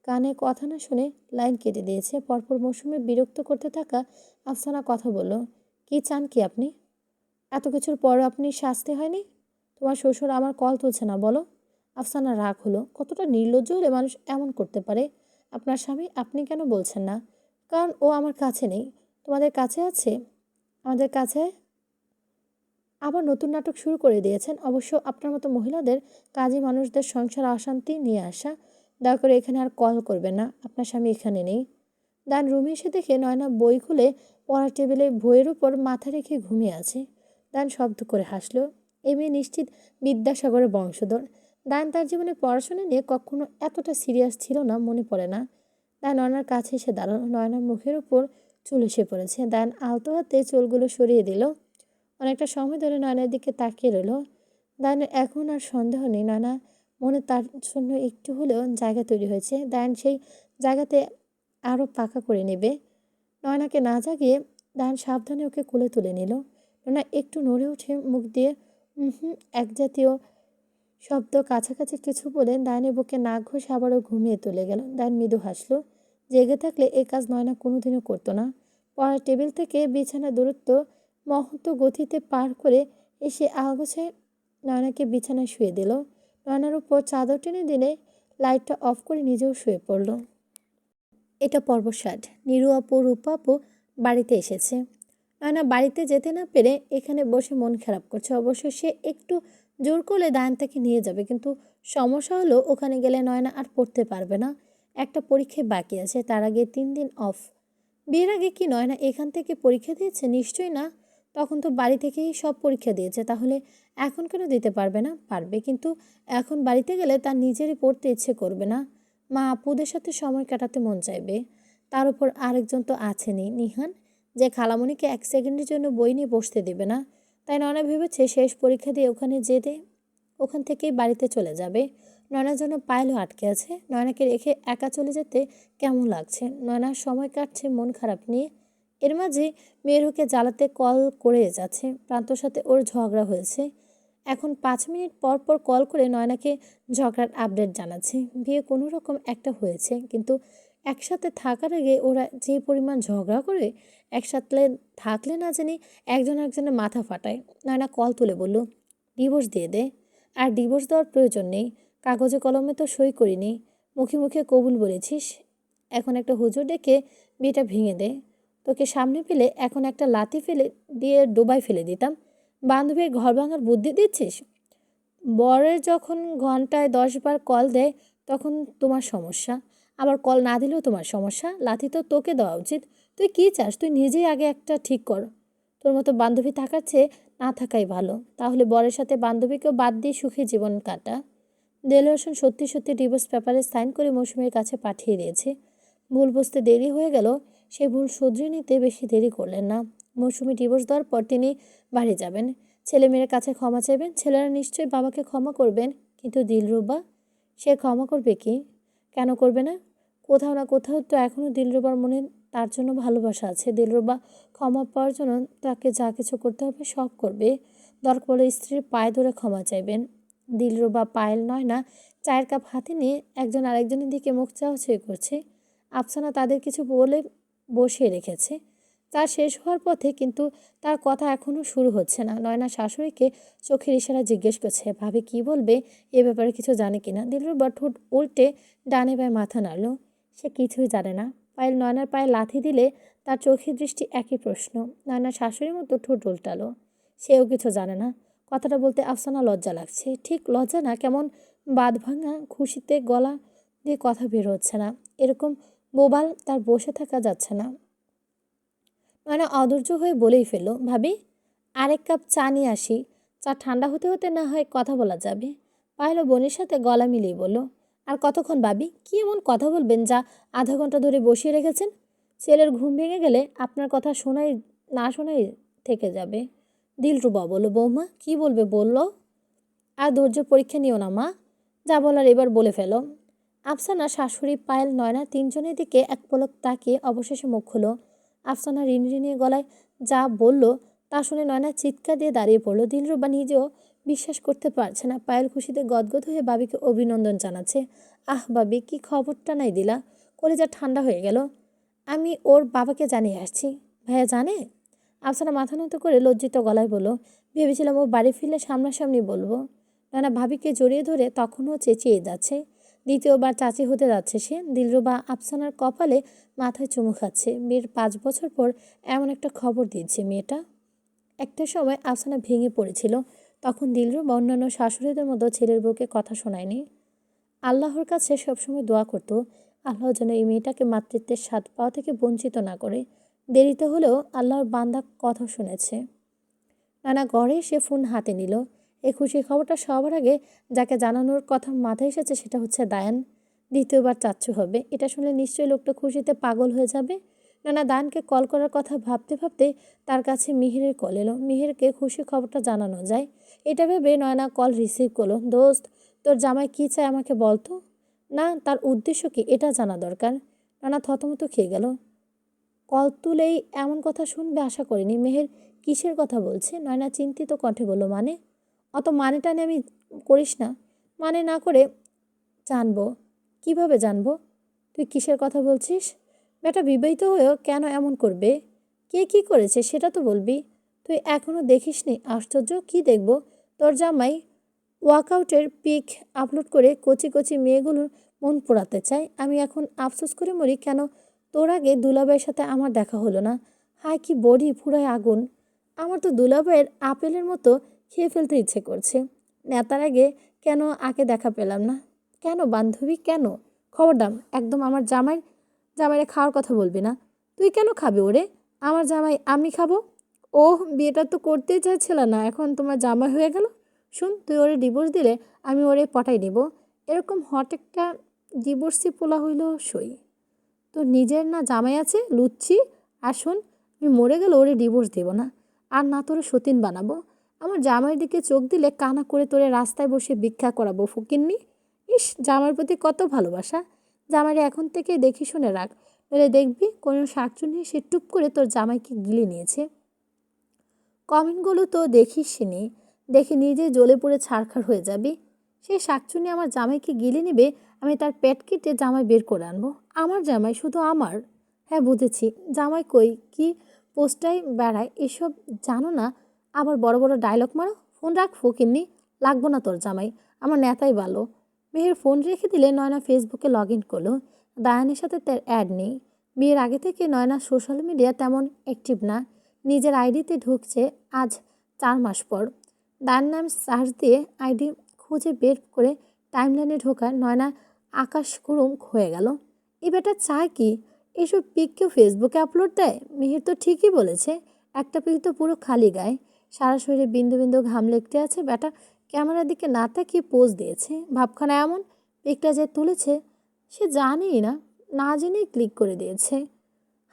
কানে কথা না শুনে লাইন কেটে দিয়েছে। পরপর মৌসুমী বিরক্ত করতে থাকা আফসানা কথা বলল, কি চান কি আপনি? এত কিছুর পরও আপনি শাস্তি হয়নি? তোমার শ্বশুর আমার কল তুলছে না বলো? আফসানা রাগ হলো। কতটা নির্লজ্জ হলে মানুষ এমন করতে পারে? আপনার স্বামী, আপনি কেন বলছেন না? কারণ ও আমার কাছে নেই। তোমাদের কাছে আছে। আমাদের কাছে আবার নতুন নাটক শুরু করে দিয়েছেন। অবশ্য আপনার মতো মহিলাদের কাজী মানুষদের সংসার অশান্তি নিয়ে আসা। দয়া করে এখানে আর কল করবেন না। আপনার স্বামী এখানে নেই। দান রুমে এসে দেখে নয়না বই খুলে পড়ার টেবিলে বইয়ের উপর মাথা রেখে ঘুমিয়ে আছে। দান শব্দ করে হাসলো। এই মেয়ে নিশ্চিত বিদ্যাসাগরের বংশধর। দান তার জীবনে পড়াশোনা নিয়ে কখনো এতটা সিরিয়াস ছিল না, মনে পড়ে না। দান নয়নার কাছে এসে দাঁড়ালো। নয়নার মুখের উপর চুল এসে পড়েছে। দান আলতো হাতে চুলগুলো সরিয়ে দিল। অনেকটা সময় ধরে নয়নার দিকে তাকিয়ে রইল। দানের এখন আর সন্দেহ নেই নয়না মনে তার জন্য একটু হলেও জায়গা তৈরি হয়েছে। দায়ান সেই জায়গাতে আরও পাকা করে নেবে। নয়নাকে না জাগিয়ে দায়ান সাবধানে ওকে কোলে তুলে নিল। নয়না একটু নড়ে উঠে মুখ দিয়ে হুম এক জাতীয় শব্দ কাছাকাছি কিছু বলে দায়ানের বুকে নাক ঘষে আবারও ঘুমিয়ে তুলে গেল। দায়ান মৃদু হাসলো। জেগে থাকলে এ কাজ নয়না কোনোদিনও করতো না। পড়ার টেবিল থেকে বিছানার দূরত্ব মহৎ গতিতে পার করে এসে আগোছে নয়নাকে বিছানায় শুয়ে দিল। নয়নার উপর চাদর টেনে দিলে লাইটটা অফ করে নিজেও শুয়ে পড়ল। এটা পর্ব ৬০। নিরু আপু রূপা আপু বাড়িতে এসেছে। নয়না বাড়িতে যেতে না পেরে এখানে বসে মন খারাপ করছে। অবশ্য সে একটু জোর করলে দায়ান তাকে নিয়ে যাবে, কিন্তু সমস্যা হলো ওখানে গেলে নয়না আর পড়তে পারবে না। একটা পরীক্ষায় বাকি আছে, তার আগে ৩ দিন অফ। বিয়ের আগে কি নয়না এখান থেকে পরীক্ষা দিয়েছে? নিশ্চয়ই না। তখন তো বাড়ি থেকেই সব পরীক্ষা দিয়েছে, তাহলে এখন কেন দিতে পারবে না? পারবে, কিন্তু এখন বাড়িতে গেলে তার নিজেরই পড়তে ইচ্ছে করবে না। মা আপুদের সাথে সময় কাটাতে মন চাইবে। তার উপর আরেকজন তো আছেনই, নিহান, যে খালামণিকে ১ সেকেন্ডের জন্য বই নিয়ে বসতে দেবে না। তাই নয়না ভেবেছে শেষ পরীক্ষা দিয়ে ওখানে যেতে ওখান থেকেই বাড়িতে চলে যাবে। নয়নার জন্য পায়েলও আটকে আছে। নয়নাকে রেখে একা চলে যেতে কেমন লাগছে। নয়নার সময় কাটছে মন খারাপ নিয়ে। এর মাঝে মেয়েরুকে জ্বালাতে কল করে যাচ্ছে। প্রান্তর সাথে ওর ঝগড়া হয়েছে। এখন ৫ মিনিট পর পর কল করে নয়নাকে ঝগড়ার আপডেট জানাচ্ছে। বিয়ে কোনো রকম একটা হয়েছে, কিন্তু একসাথে থাকার আগে ওরা যে পরিমাণ ঝগড়া করে, একসাথে থাকলে না জানি একজন একজনের মাথা ফাটায়। নয়না কল তুলে বলল, ডিভোর্স দিয়ে দে। আর ডিভোর্স দেওয়ার প্রয়োজন নেই, কাগজে কলমে তো সই করিনি, মুখে মুখে কবুল বলেছিস। এখন একটা হুজুর ডেকে বিয়েটা ভেঙে দে। তোকে সামনে পেলে এখন একটা লাথি ফেলে দিয়ে ডোবায় ফেলে দিতাম। বান্ধবীর ঘর ভাঙার বুদ্ধি দিচ্ছিস? বরের যখন ঘন্টায় ১০ বার কল দেয় তখন তোমার সমস্যা, আবার কল না দিলেও তোমার সমস্যা। লাথি তো তোকে দেওয়া উচিত। তুই কী চাস? তুই নিজেই আগে একটা ঠিক কর। তোর মতো বান্ধবী থাকার চেয়ে না থাকাই ভালো। তাহলে বরের সাথে বান্ধবীকেও বাদ দিয়ে সুখী জীবন কাটা। দেলোয়ার হোসেন সত্যি সত্যি ডিভোর্স পেপারে সাইন করে মৌসুমীর কাছে পাঠিয়ে দিয়েছে। ভুল বুঝতে দেরি হয়ে গেল, সেই ভুল শুধরে নিতে বেশি দেরি করলেন না। মৌসুমী ডিভোর্স দেওয়ার পর তিনি বাড়ি যাবেন, ছেলেমেয়ের কাছে ক্ষমা চাইবেন। ছেলেরা নিশ্চয়ই বাবাকে ক্ষমা করবেন, কিন্তু দিলরুবা, সে ক্ষমা করবে কি? কেন করবে না? কোথাও না কোথাও তো এখনও দিলরুবার মনে তার জন্য ভালোবাসা আছে। দিলরুবা ক্ষমা পাওয়ার জন্য তাকে যা কিছু করতে হবে সব করবে। দরকার পড়লে স্ত্রীর পায়ে ধরে ক্ষমা চাইবেন। দিলরুবা, পায়েল, নয়না চায়ের কাপ হাতে নিয়ে একজন আরেকজনের দিকে মুখ চাওয়াচাই করছে। আফসানা তাদের কিছু বলে বসিয়ে রেখেছে। তা শেষ হওয়ার পথে, কিন্তু তার কথা এখনও শুরু হচ্ছে না। নয়না শাশুড়িকে চোখের ইশারা জিজ্ঞেস করছে, ভাবি কি বলবে, এ ব্যাপারে কিছু জানে কিনা। দিলরুবা ঠোঁট উল্টে ডানে বায়ে মাথা নাড়ল। সে কিছুই জানে না। পায়েল নয়নার পায়ে লাথি দিলে তার চোখের দৃষ্টি একই প্রশ্ন। নয়না শাশুড়ির মতো ঠোঁট উল্টালো। সেও কিছু জানে না। কথাটা বলতে আফসানা লজ্জা লাগছে। ঠিক লজ্জা না, কেমন বাঁধ ভাঙা খুশিতে গলা দিয়ে কথা বের হচ্ছে না। এরকম বোবাল তার বসে থাকা যাচ্ছে না। নয়না অধৈর্য হয়ে বলেই ফেলল, ভাবি, আরেক কাপ চা নিয়ে আসি। চা ঠান্ডা হতে হতে না হয় কথা বলা যাবে। পায়েল বোনের সাথে গলা মিলিয়ে বলল, আর কতক্ষণ ভাবি? কি এমন কথা বলবেন যা আধা ঘন্টা ধরে বসিয়ে রেখেছেন? ছেলের ঘুম ভেঙে গেলে আপনার কথা শোনাই না শোনাই থেকে যাবে। দিলরুবা বলল, বৌমা কি বলবে বললো। আর ধৈর্য পরীক্ষা নিও না মা, যা বলার এবার বলে ফেলো। আফসানা, শাশুড়ি, পায়েল, নয়না তিনজনের দিকে এক পলক তাকিয়ে অবশেষে মুখ হলো। আফসানা রিনরিনিয়ে গলায় যা বলল তা শুনে নয়না চিৎকার দিয়ে দাঁড়িয়ে পড়ল। দিলরুবা নিজেও বিশ্বাস করতে পারছে না। পায়েল খুশিতে গদগদ হয়ে বাবিকে অভিনন্দন জানাচ্ছে। আহ বাবি, কি খবরটা নাই দিলা, কলিজা ঠান্ডা হয়ে গেল। আমি ওর বাবাকে জানিয়ে আসছি। ভাইয়া জানে? আফসানা মাথা নত করে লজ্জিত গলায় বলল, ভেবেছিলাম ও বাড়ি ফিরলে সামনাসামনি বলবো। নানা ভাবিকে জড়িয়ে ধরে তখনও চেঁচিয়ে যাচ্ছে। দ্বিতীয়বার চাচি হতে যাচ্ছে সে। দিলরুবা আফসানার কপালে মাথায় চুমু খাচ্ছে। বিয়ের ৫ বছর পর এমন একটা খবর দিয়েছে মেয়েটা। একটা সময় আফসানা ভেঙে পড়েছিল, তখন দিলরুবা অন্যান্য শাশুড়িদের মতো ছেলের বউকে কথা শোনায়নি। আল্লাহর কাছে সবসময় দোয়া করতো, আল্লাহ যেন এই মেয়েটাকে মাতৃত্বের স্বাদ পাওয়া থেকে বঞ্চিত না করে। দেরিতে হলেও আল্লাহর বান্দা কথা শুনেছে। নানা ঘরে এসে ফোন হাতে নিল। এই খুশির খবরটা সবার আগে যাকে জানানোর কথা মাথায় এসেছে সেটা হচ্ছে দায়ান। দ্বিতীয়বার চাচ্ছু হবে, এটা শুনলে নিশ্চয়ই লোকটা খুশিতে পাগল হয়ে যাবে। নানা দায়ানকে কল করার কথা ভাবতে ভাবতে তার কাছে মিহিরের কল এলো। মিহিরকে খুশির খবরটা জানানো যায়, এটা ভেবে নয়না কল রিসিভ করলো। দোস্ত, তোর জামাই কী চায় আমাকে বলতো। না, তার উদ্দেশ্য কি এটা জানা দরকার। নানা থতমত খেয়ে গেল। কল তুলেই এমন কথা শুনবে আশা করিনি। মেহের কিসের কথা বলছে? নয়না চিন্তিত কণ্ঠে বলল, মানে? অত মানে টানে আমি করিস না। মানে না করে জানবো? কিভাবে জানবো তুই কিসের কথা বলছিস? বেটা বিবাহিত হয়েও কেন এমন করবে? কে কি করেছে সেটা তো বলবি। তুই এখনও দেখিসনি? আশ্চর্য, কি দেখব? তোর জামাই ওয়ার্কআউটের পিক আপলোড করে কচি কচি মেয়েগুলোর মন পোড়াতে চায়। আমি এখন আফসোস করে মরি, কেন তোর আগে দুলাভাইয়ের সাথে আমার দেখা হলো না। হায় কি বডি, পুরাই আগুন। আমার তো দুলাভাইয়ের আপেলের মতো খেয়ে ফেলতে ইচ্ছে করছে। নেতার আগে কেন আগে দেখা পেলাম না? কেন বান্ধবী, কেন? খবরদার একদম আমার জামাইরে খাওয়ার কথা বলবি না। তুই কেন খাবি ওরে? আমার জামাই আমি খাবো? ওহ, বিয়েটা তো করতেই চাইছিল না, এখন তোমার জামাই হয়ে গেল। শুন, তুই ওরে ডিভোর্স দিলে আমি ওরে পটাই নিব। এরকম হট একটা ডিভোর্সি পোলা হইল সই। তোর নিজের না জামাই আছে, লুচ্ছি। আর শোন, আমি মরে গেলে ওরে ডিভোর্স দেব না, আর না তোরে সতীন বানাবো। আমার জামাইয়ের দিকে চোখ দিলে কানা করে তোরে রাস্তায় বসে ভিক্ষা করাবো, ফকিন্নি। ইস, জামাইয়ের প্রতি কত ভালোবাসা। জামাইরে এখন থেকে দেখি শুনে রাখ, নইলে দেখবি কোনো শাকচুনি সে টুপ করে তোর জামাইকে গিলে নিয়েছে। কমেন্টগুলো তো দেখিস নি, দেখে নিজে জ্বলে পুড়ে ছারখার হয়ে যাবি। সেই শাকচুনি আমার জামাইকে গিলে নেবে, আমি তার পেট কেটে জামাই বের করে আনবো। আমার জামাই শুধু আমার। হ্যাঁ বুঝেছি, জামাই কই কি পোস্টায় বেড়ায় এসব জানো না, আবার বড় বড় ডায়লগ মারো। ফোন রাখ ফকিন্নি, লাগবো না তোর জামাই, আমার নেতাই ভালো। মেয়ের ফোন রেখে দিলে নয়না ফেসবুকে লগ ইন করলো। দায়ানের সাথে তার অ্যাড নেই। বিয়ের আগে থেকে নয়না সোশ্যাল মিডিয়া তেমন অ্যাক্টিভ না। নিজের আইডিতে ঢুকছে আজ 4 মাস পর। তার নাম সার্চ দিয়ে আইডি খুঁজে বের করে টাইমলাইনে ঢোকার নয়না আকাশ গরম হয়ে গেল। এ বেটা চায় কি? এসব পিক কেউ ফেসবুকে আপলোড দেয়? মিহির তো ঠিকই বলেছে, একটা পিক তো পুরো খালি গায়ে, সারা শরীরে বিন্দু বিন্দু ঘাম লেগতে আছে। বেটা ক্যামেরার দিকে না তাকিয়ে পোজ দিয়েছে। ভাবখানা এমন, পিকটা যে তুলেছে সে জানেই না, না জেনেই ক্লিক করে দিয়েছে।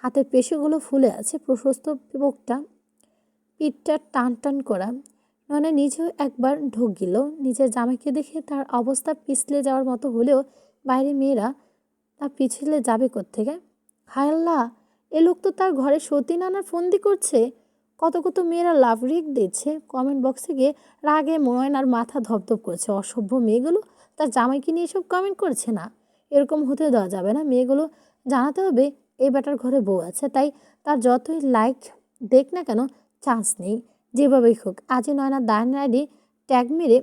হাতের পেশিগুলো ফুলে আছে, প্রশস্ত বুকটা, পিঠটা টান টান করা। নয়না নিজেও একবার ঢোক গেল। নিজের জামাইকে দেখে তার অবস্থা পিছলে যাওয়ার মতো হলেও বাইরে মেয়েরা তা পিছলে যাবে কোত্থেকে? হায় আল্লাহ, এ লোক তো তার ঘরে সতীন আনার ফন্দি করছে। কত কত মেয়েরা লাভ রিক দিচ্ছে। কমেন্ট বক্সে গিয়ে রাগে নয়নার মাথা ধপধপ করছে। অসভ্য মেয়েগুলো তার জামাইকে নিয়ে এসব কমেন্ট করছে না। এরকম হতে দেওয়া যাবে না। মেয়েগুলো জানাতে হবে এই বেটার ঘরে বউ আছে, তাই তার যতই লাইক দেখ না কেন চান্স নেই। যেভাবেই হোক আজই নয়না দায়নের আইডি ট্যাগ মেরে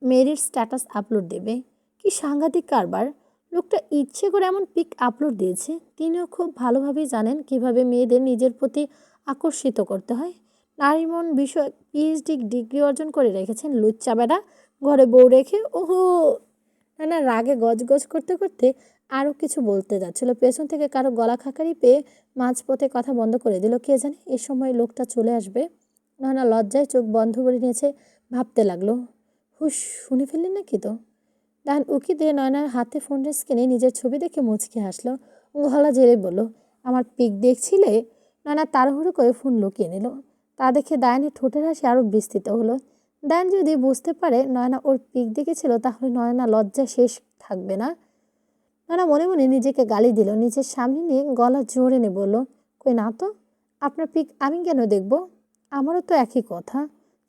মেয়ের স্ট্যাটাস আপলোড দেবে। কি সাংঘাতিক কারবার! লোকটা ইচ্ছে করে এমন পিক আপলোড দিয়েছে। তিনিও খুব ভালোভাবেই জানেন কিভাবে মেয়েদের নিজের প্রতি আকর্ষিত করতে হয়। নারী মন বিষয় পিএইচডি ডিগ্রি অর্জন করে রেখেছেন লুচ্চা বেড়া, ঘরে বউ রেখে। ওহো! না রাগে গজগজ করতে করতে আরও কিছু বলতে যাচ্ছিল, পেছন থেকে কারো গলা খাকারি পেয়ে মাঝপথে কথা বন্ধ করে দিল। কে জানে এ সময় লোকটা চলে আসবে। না লজ্জায় চোখ বন্ধ করে নিয়েছে, ভাবতে লাগলো, হুশ, শুনে ফেললেন নাকি তো? ডান উকি দিয়ে নয়নার হাতে ফোনের স্ক্রিনে নিজের ছবি দেখে মুচকে হাসলো। গলা ঝেড়ে বলল, আমার পিক দেখছিলে? নয়না তাড়াহুড়ো করে ফোন লুকিয়ে নিল। তা দেখে দায়ানের ঠোঁটের হাসি আরও বিস্তৃত হলো। দায়ান যদি বুঝতে পারে নয়না ওর পিক দেখেছিল, তাহলে নয়না লজ্জা শেষ থাকবে না। নয়না মনে মনে নিজেকে গালি দিল, নিজের সামনে নিয়ে গলা জোরে নিয়ে বলল, কই না তো, আপনার পিক আমি কেন দেখব? আমারও তো একই কথা।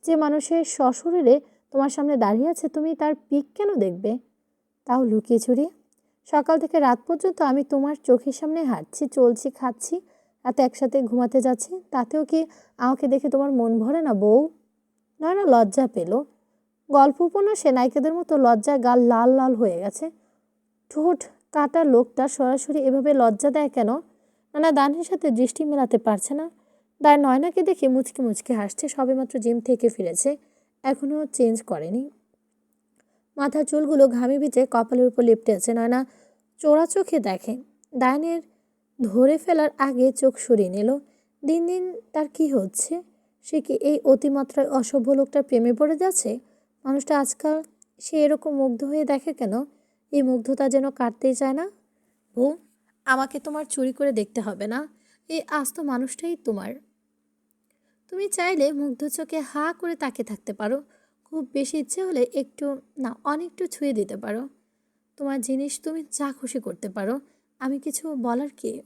যে মানুষের সশরীরে তোমার সামনে দাঁড়িয়ে আছে, তুমি তার পিক কেন দেখবে? তাও লুকিয়ে চুরিয়ে? সকাল থেকে রাত পর্যন্ত আমি তোমার চোখের সামনে হাঁটছি, চলছি, খাচ্ছি, রাতে একসাথে ঘুমাতে যাচ্ছি, তাতেও কি আমাকে দেখে তোমার মন ভরে না বউ? নয়না লজ্জা পেল। গল্প উপন্যাসে নায়িকাদের মতো লজ্জায় গাল লাল লাল হয়ে গেছে। ঠোঁট কাটা লোকটা সরাসরি এভাবে লজ্জা দেয় কেন? নানা দানের সাথে দৃষ্টি মেলাতে পারছে না। দায় নয়নাকে দেখে মুচকি মুচকি হাসছে। সবেমাত্র জিম থেকে ফিরেছে, এখনও চেঞ্জ করেনি। মাথার চুলগুলো ঘামে ভিজে কপালের উপর লেপটে আছে। নয়না চোরা চোখে দেখে। দায়নের ধরে ফেলার আগে চোখ সরিয়ে নিল। দিন দিন তার কি হচ্ছে? সে কি এই অতিমাত্রায় অসভ্য লোকটার প্রেমে পড়ে যাচ্ছে? মানুষটা আজকাল সে এরকম মুগ্ধ হয়ে দেখে কেন? এই মুগ্ধতা যেন কাটতেই চায় না। ও, আমাকে তোমার চুরি করে দেখতে হবে না, এই আস্ত মানুষটাই তোমার। তুমি চাইলে মুগ্ধ চোখে হা করে তাকিয়ে থাকতে পারো। খুব বেশি ইচ্ছে হলে একটু, না অনেকটু ছুঁয়ে দিতে পারো। তোমার জিনিস তুমি যা খুশি করতে পারো। আমি কিছু বলার কি?